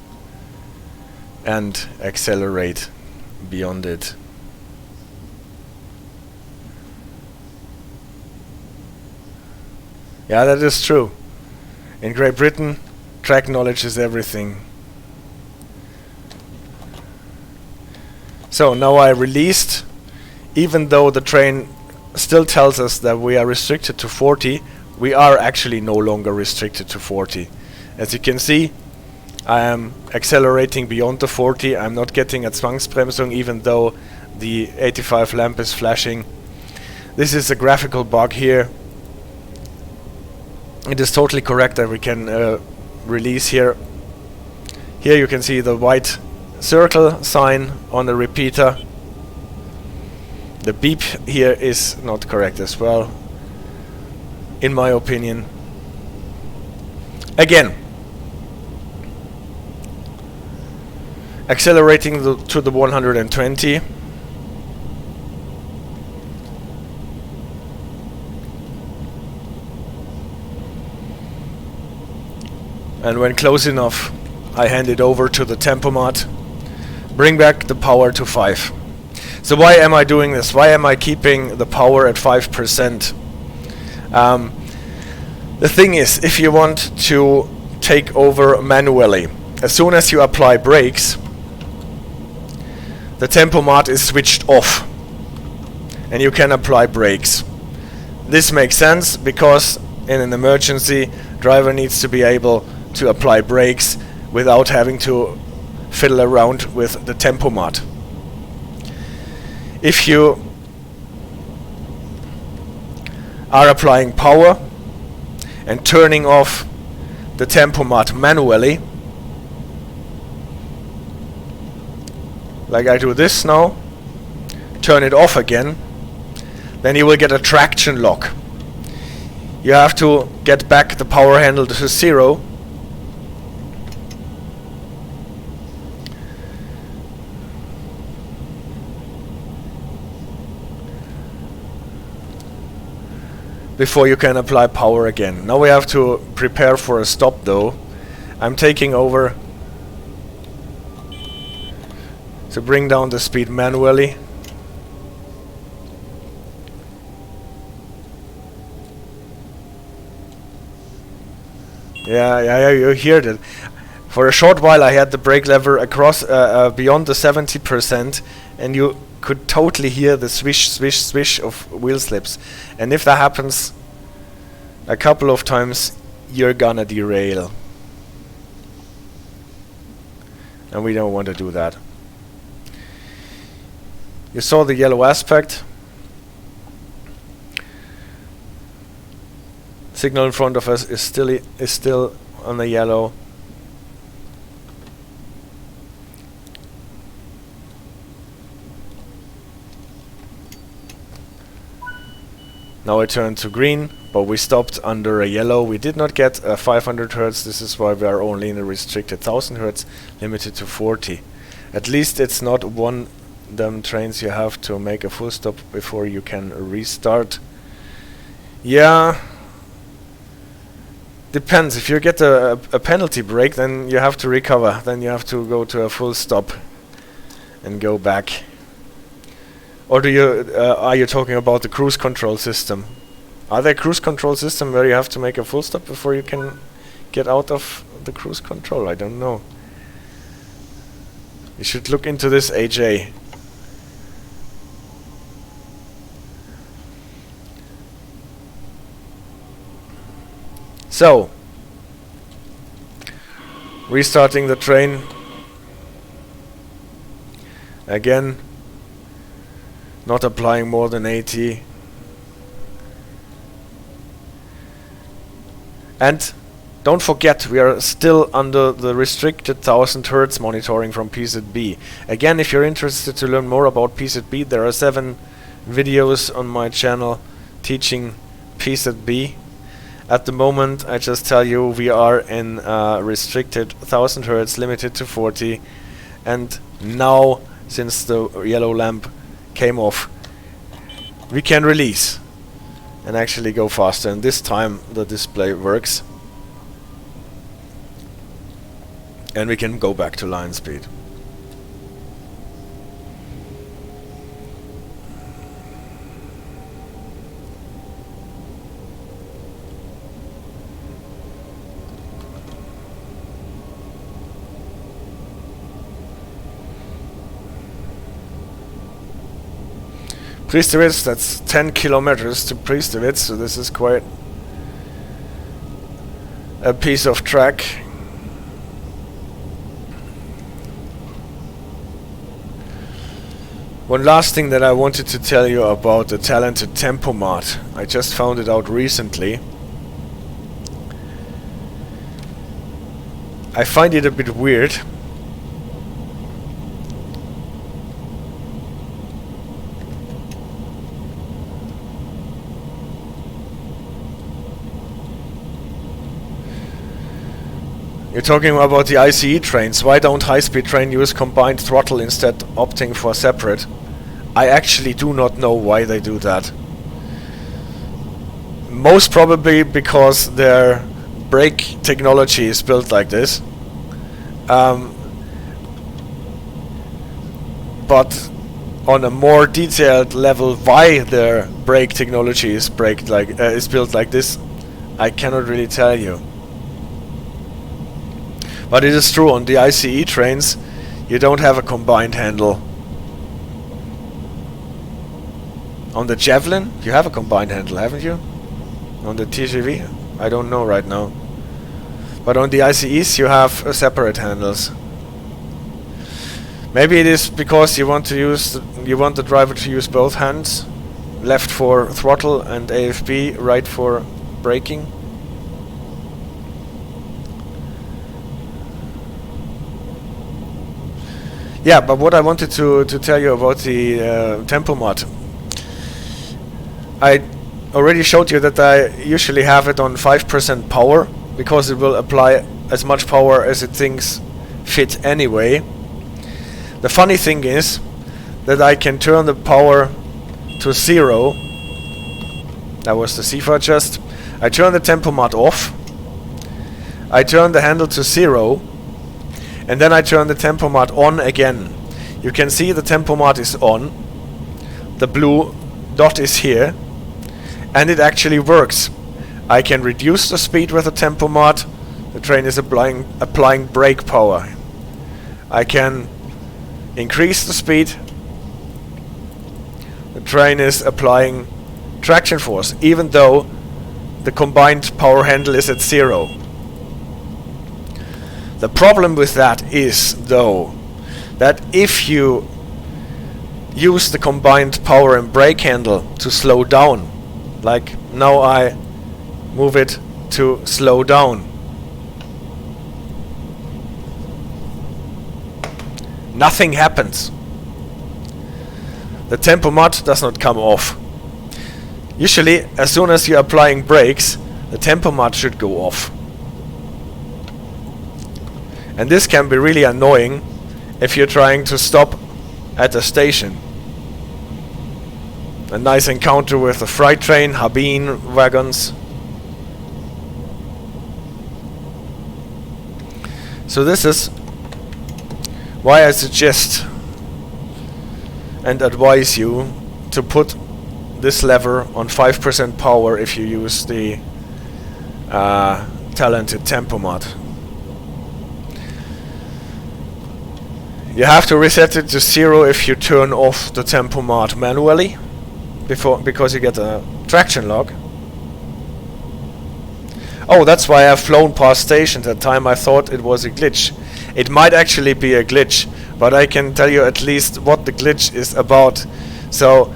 and accelerate beyond it. Yeah, that is true. In Great Britain, track knowledge is everything. So now I released, even though the train still tells us that we are restricted to 40, we are actually no longer restricted to 40. As you can see, I am accelerating beyond the 40. I'm not getting a Zwangsbremsung even though the 85 lamp is flashing. This is a graphical bug here. It is totally correct that we can release here. Here you can see the white circle sign on the repeater. The beep here is not correct as well, in my opinion. Again, accelerating to the 120. And when close enough, I hand it over to the Tempomat. Bring back the power to 5. So why am I doing this? Why am I keeping the power at 5%? The thing is, if you want to take over manually, as soon as you apply brakes, the Tempomat is switched off and you can apply brakes. This makes sense because in an emergency, driver needs to be able to apply brakes without having to fiddle around with the Tempomat. If you are applying power and turning off the Tempomat manually, like I do this now, turn it off again, then you will get a traction lock. You have to get back the power handle to 0. Before you can apply power again. Now we have to prepare for a stop though. I'm taking over to bring down the speed manually. Yeah, you heard it. For a short while I had the brake lever across beyond the 70%, and you could totally hear the swish, swish, swish of wheel slips. And if that happens a couple of times, you're gonna derail. And we don't want to do that. You saw the yellow aspect. Signal in front of us is still on the yellow. Now it turned to green, but we stopped under a yellow. We did not get 500 Hertz. This is why we are only in a restricted 1000 Hertz, limited to 40. At least it's not one them trains you have to make a full stop before you can restart. Yeah, depends. If you get a penalty break, then you have to recover. Then you have to go to a full stop and go back. Or do you are you talking about the cruise control system? Are there cruise control system where you have to make a full stop before you can get out of the cruise control? I don't know. You should look into this, AJ. So, restarting the train again. Not applying more than 80. And don't forget, we are still under the restricted 1000 Hertz monitoring from PZB. Again, if you're interested to learn more about PZB, there are 7 videos on my channel teaching PZB. At the moment, I just tell you, we are in restricted 1000 Hertz, limited to 40. And now, since the yellow lamp came off, we can release and actually go faster, and this time the display works and we can go back to line speed. Priestewitz, that's 10 kilometers to Priestewitz, so this is quite a piece of track. One last thing that I wanted to tell you about the talented Tempomat. I just found it out recently. I find it a bit weird. You're talking about the ICE trains. Why don't high-speed train use combined throttle instead opting for separate? I actually do not know why they do that. Most probably because their brake technology is built like this. But on a more detailed level, why their brake technology is built like this, I cannot really tell you. But it is true, on the ICE trains you don't have a combined handle. On the Javelin you have a combined handle, haven't you? On the TSW? I don't know right now. But on the ICEs you have separate handles. Maybe it is because you want the driver to use both hands, left for throttle and AFB, right for braking. Yeah, but what I wanted to tell you about the Tempomat. I already showed you that I usually have it on 5% power, because it will apply as much power as it thinks fit anyway. The funny thing is that I can turn the power to 0. That was the CFA adjust. I turn the Tempomat off. I turn the handle to 0. And then I turn the Tempomat on again. You can see the tempomat is on. The blue dot is here. And it actually works. I can reduce the speed with the tempomat. The train is applying brake power. I can increase the speed. The train is applying traction force, even though the combined power handle is at 0. The problem with that is, though, that if you use the combined power and brake handle to slow down, like now I move it to slow down, nothing happens. The tempomat does not come off. Usually, as soon as you're applying brakes, the tempomat should go off. And this can be really annoying if you're trying to stop at a station. A nice encounter with a freight train, Habeen wagons. So this is why I suggest and advise you to put this lever on 5% power if you use the talented tempomat. You have to reset it to 0 if you turn off the tempomat manually, because you get a traction lock. Oh, that's why I've flown past stations. At the time I thought it was a glitch. It might actually be a glitch, but I can tell you at least what the glitch is about. So,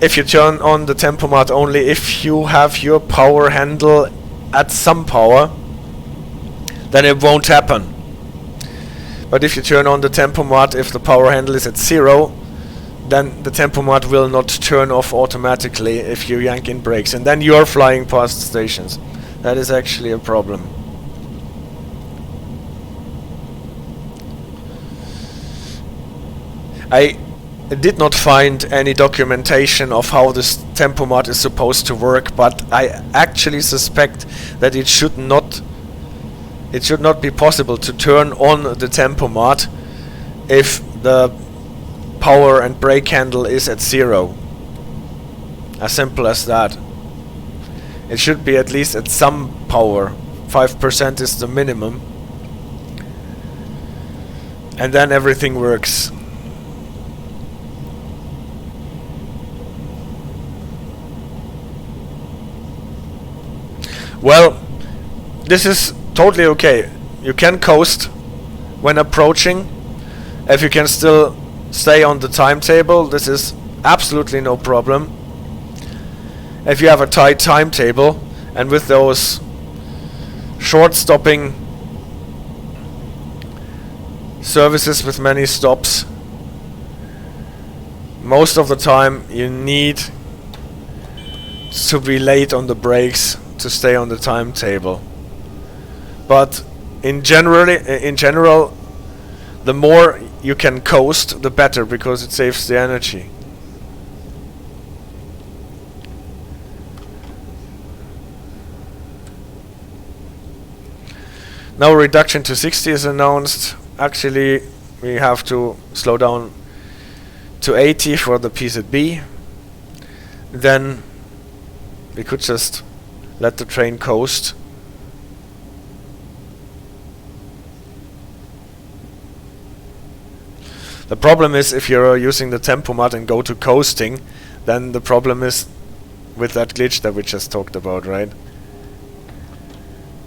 if you turn on the tempomat only if you have your power handle at some power, then it won't happen. But if you turn on the tempomat if the power handle is at 0, then the tempomat will not turn off automatically if you yank in brakes, and then you're flying past stations. That is actually a problem. I did not find any documentation of how this tempomat is supposed to work, but I actually suspect that it should not be possible to turn on the tempomat if the power and brake handle is at 0. As simple as that. It should be at least at some power. 5% is the minimum. And then everything works. Well, this is totally okay. You can coast when approaching. If you can still stay on the timetable, this is absolutely no problem. If you have a tight timetable, and with those short stopping services with many stops, most of the time you need to be late on the brakes to stay on the timetable. But in general, the more you can coast, the better, because it saves the energy. Now reduction to 60 is announced. Actually, we have to slow down to 80 for the PZB. Then we could just let the train coast. The problem is if you're using the tempomat and go to coasting, then the problem is with that glitch that we just talked about, right?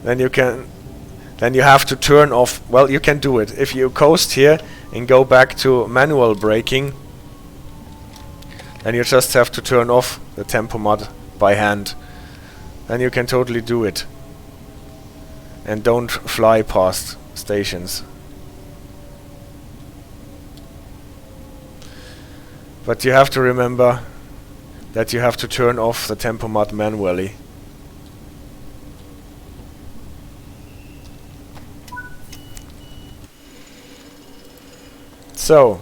Then you have to turn off. Well, you can do it. If you coast here and go back to manual braking, then you just have to turn off the tempomat by hand. Then you can totally do it. And don't fly past stations. But you have to remember that you have to turn off the tempomat manually. So,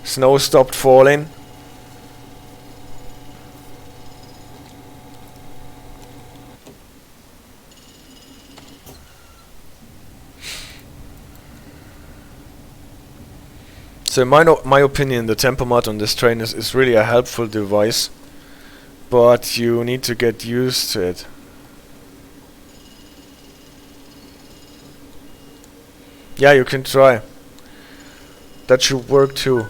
snow stopped falling. So in my opinion, the Tempomat on this train is really a helpful device, but you need to get used to it. Yeah, you can try. That should work too.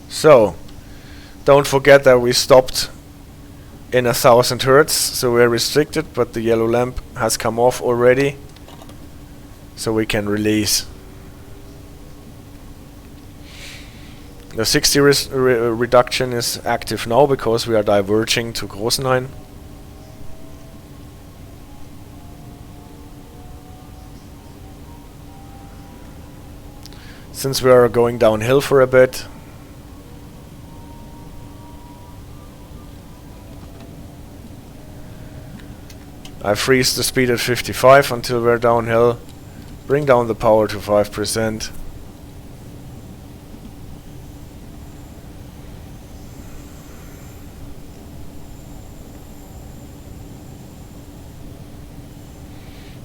So, don't forget that we stopped in 1000 Hertz, so we're restricted, but the yellow lamp has come off already, so we can release. The 60 reduction is active now because we are diverging to Großenhain. Since we are going downhill for a bit, I freeze the speed at 55 until we're downhill, bring down the power to 5%.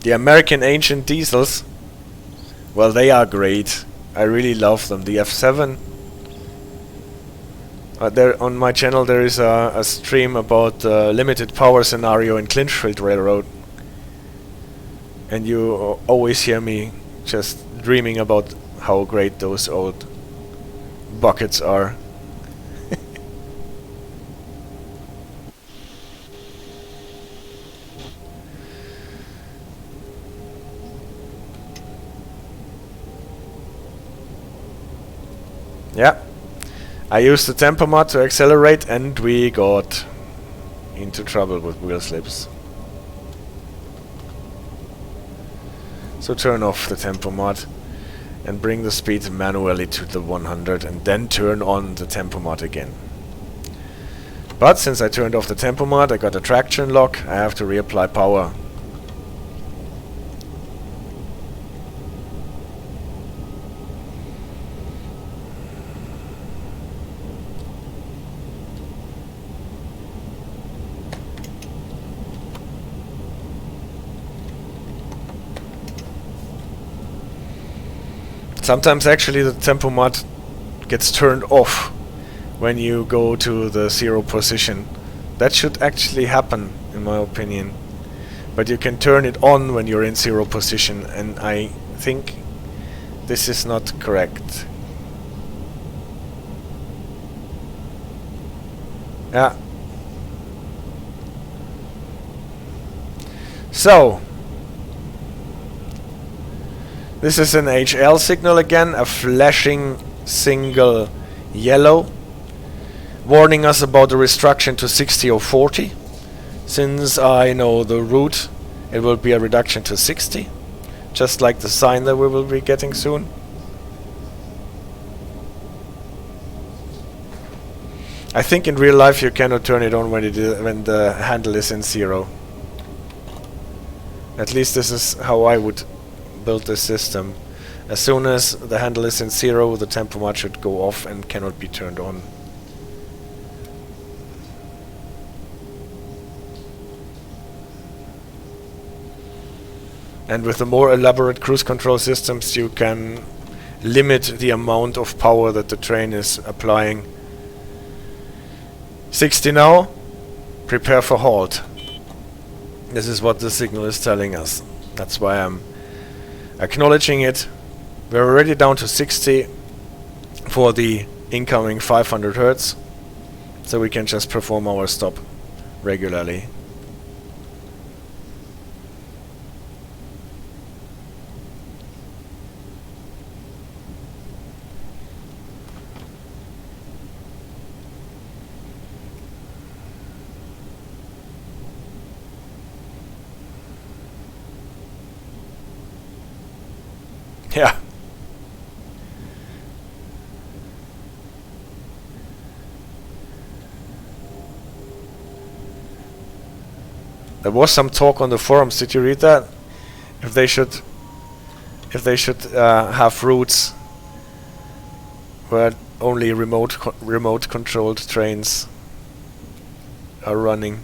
The American ancient diesels, well, they are great. I really love them. The F7. There on my channel there is a stream about the limited power scenario in Clinchfield Railroad, and you always hear me just dreaming about how great those old buckets are. Yeah, I used the Tempomat to accelerate and we got into trouble with wheel slips. So turn off the Tempomat and bring the speed manually to the 100 and then turn on the Tempomat again. But since I turned off the Tempomat, I got a traction lock, I have to reapply power. Sometimes actually the Tempomat gets turned off when you go to the 0 position. That should actually happen in my opinion. But you can turn it on when you're in 0 position, and I think this is not correct. Yeah. So this is an HL signal again, a flashing single yellow, warning us about the restriction to 60 or 40. Since I know the route, it will be a reduction to 60, just like the sign that we will be getting soon. I think in real life you cannot turn it on when the handle is in 0. At least this is how I would build this system. As soon as the handle is in 0, the Tempomat should go off and cannot be turned on. And with the more elaborate cruise control systems you can limit the amount of power that the train is applying. 60 now, prepare for halt. This is what the signal is telling us. That's why I'm acknowledging it. We're already down to 60 for the incoming 500 Hertz, so we can just perform our stop regularly. Yeah. There was some talk on the forums. Did you read that? If they should have routes where only remote controlled trains are running.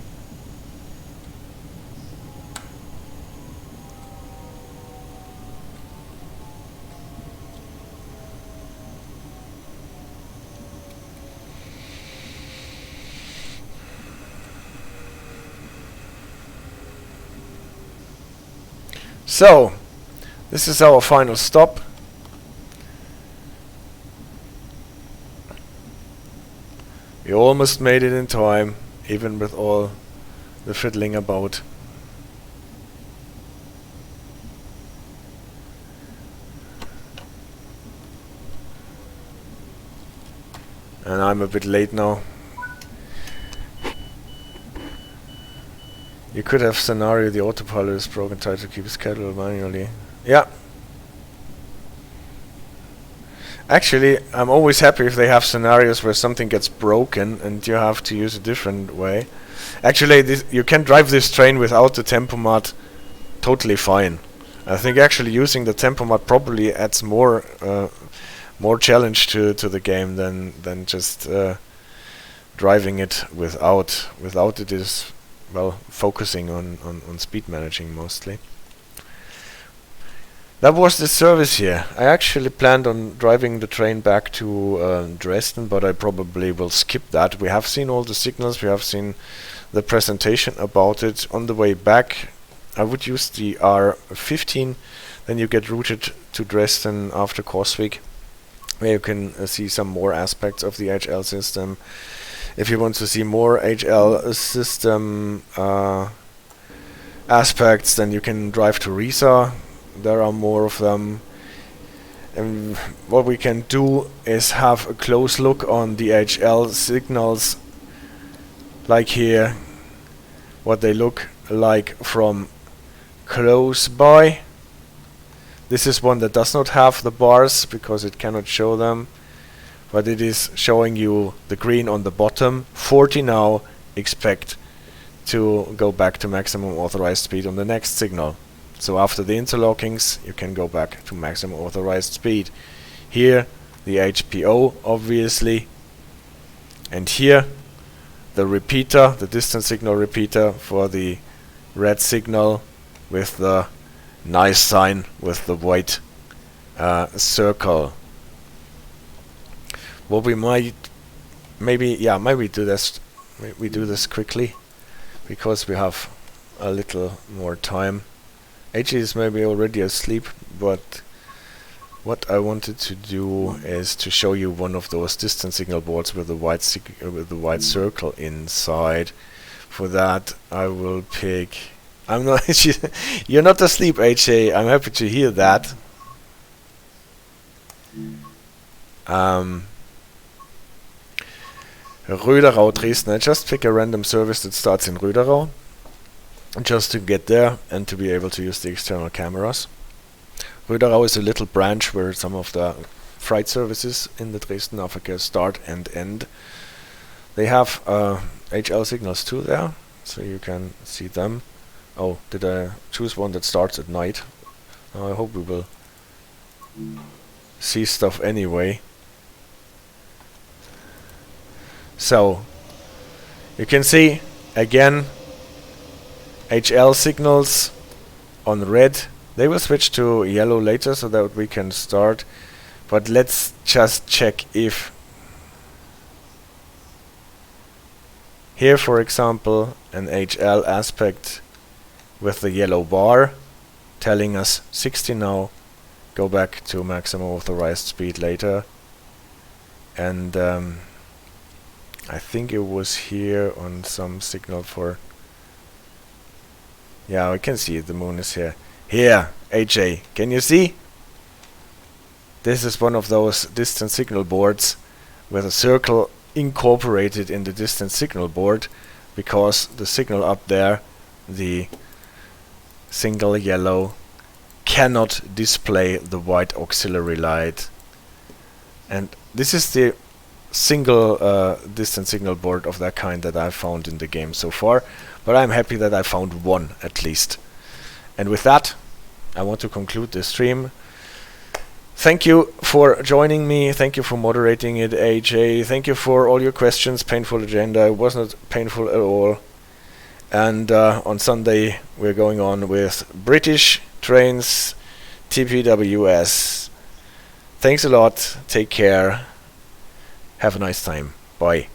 So, this is our final stop. We almost made it in time, even with all the fiddling about. And I'm a bit late now. You could have scenario the autopilot is broken, try to keep schedule manually. Yeah. Actually, I'm always happy if they have scenarios where something gets broken and you have to use a different way. Actually, you can drive this train without the tempomat totally fine. I think actually using the tempomat probably adds more challenge to the game than just driving it without it is, well, focusing on speed managing mostly. That was the service here. I actually planned on driving the train back to Dresden, but I probably will skip that. We have seen all the signals, we have seen the presentation about it. On the way back, I would use the R15, then you get routed to Dresden after Coswig, where you can see some more aspects of the HL system. If you want to see more HL system aspects, then you can drive to Riesa. There are more of them. And what we can do is have a close look on the HL signals, like here, what they look like from close by. This is one that does not have the bars because it cannot show them, but it is showing you the green on the bottom. 40 now, expect to go back to maximum authorized speed on the next signal. So after the interlockings, you can go back to maximum authorized speed. Here, the HPO, obviously. And here, the repeater, the distance signal repeater for the red signal with the nice sign with the white circle. What we might maybe do this. We do this quickly because we have a little more time. AJ is maybe already asleep, but what I wanted to do is to show you one of those distance signal boards with the white circle inside. For that, I will pick. I'm not. You're not asleep, AJ. I'm happy to hear that. Röderau, Dresden. I just pick a random service that starts in Röderau, just to get there and to be able to use the external cameras. Röderau is a little branch where some of the freight services in the Dresden Nahverkehr start and end. They have HL signals too there, so you can see them. Oh, did I choose one that starts at night? I hope we will see stuff anyway. So, you can see, again, HL signals on red. They will switch to yellow later so that we can start. But let's just check if here, for example, an HL aspect with the yellow bar telling us 60 now, go back to maximum authorized speed later. And I think it was here on some signal for... Yeah, we can see it, the moon is here. Here, AJ, can you see? This is one of those distance signal boards with a circle incorporated in the distance signal board, because the signal up there, the single yellow, cannot display the white auxiliary light. And this is the single distance signal board of that kind that I've found in the game so far, but I'm happy that I found one at least. And with that, I want to conclude this stream. Thank you for joining me, thank you for moderating it, AJ, thank you for all your questions. Painful agenda, it wasn't painful at all. And on Sunday we're going on with British trains, TPWS. Thanks a lot, take care, have a nice time, bye.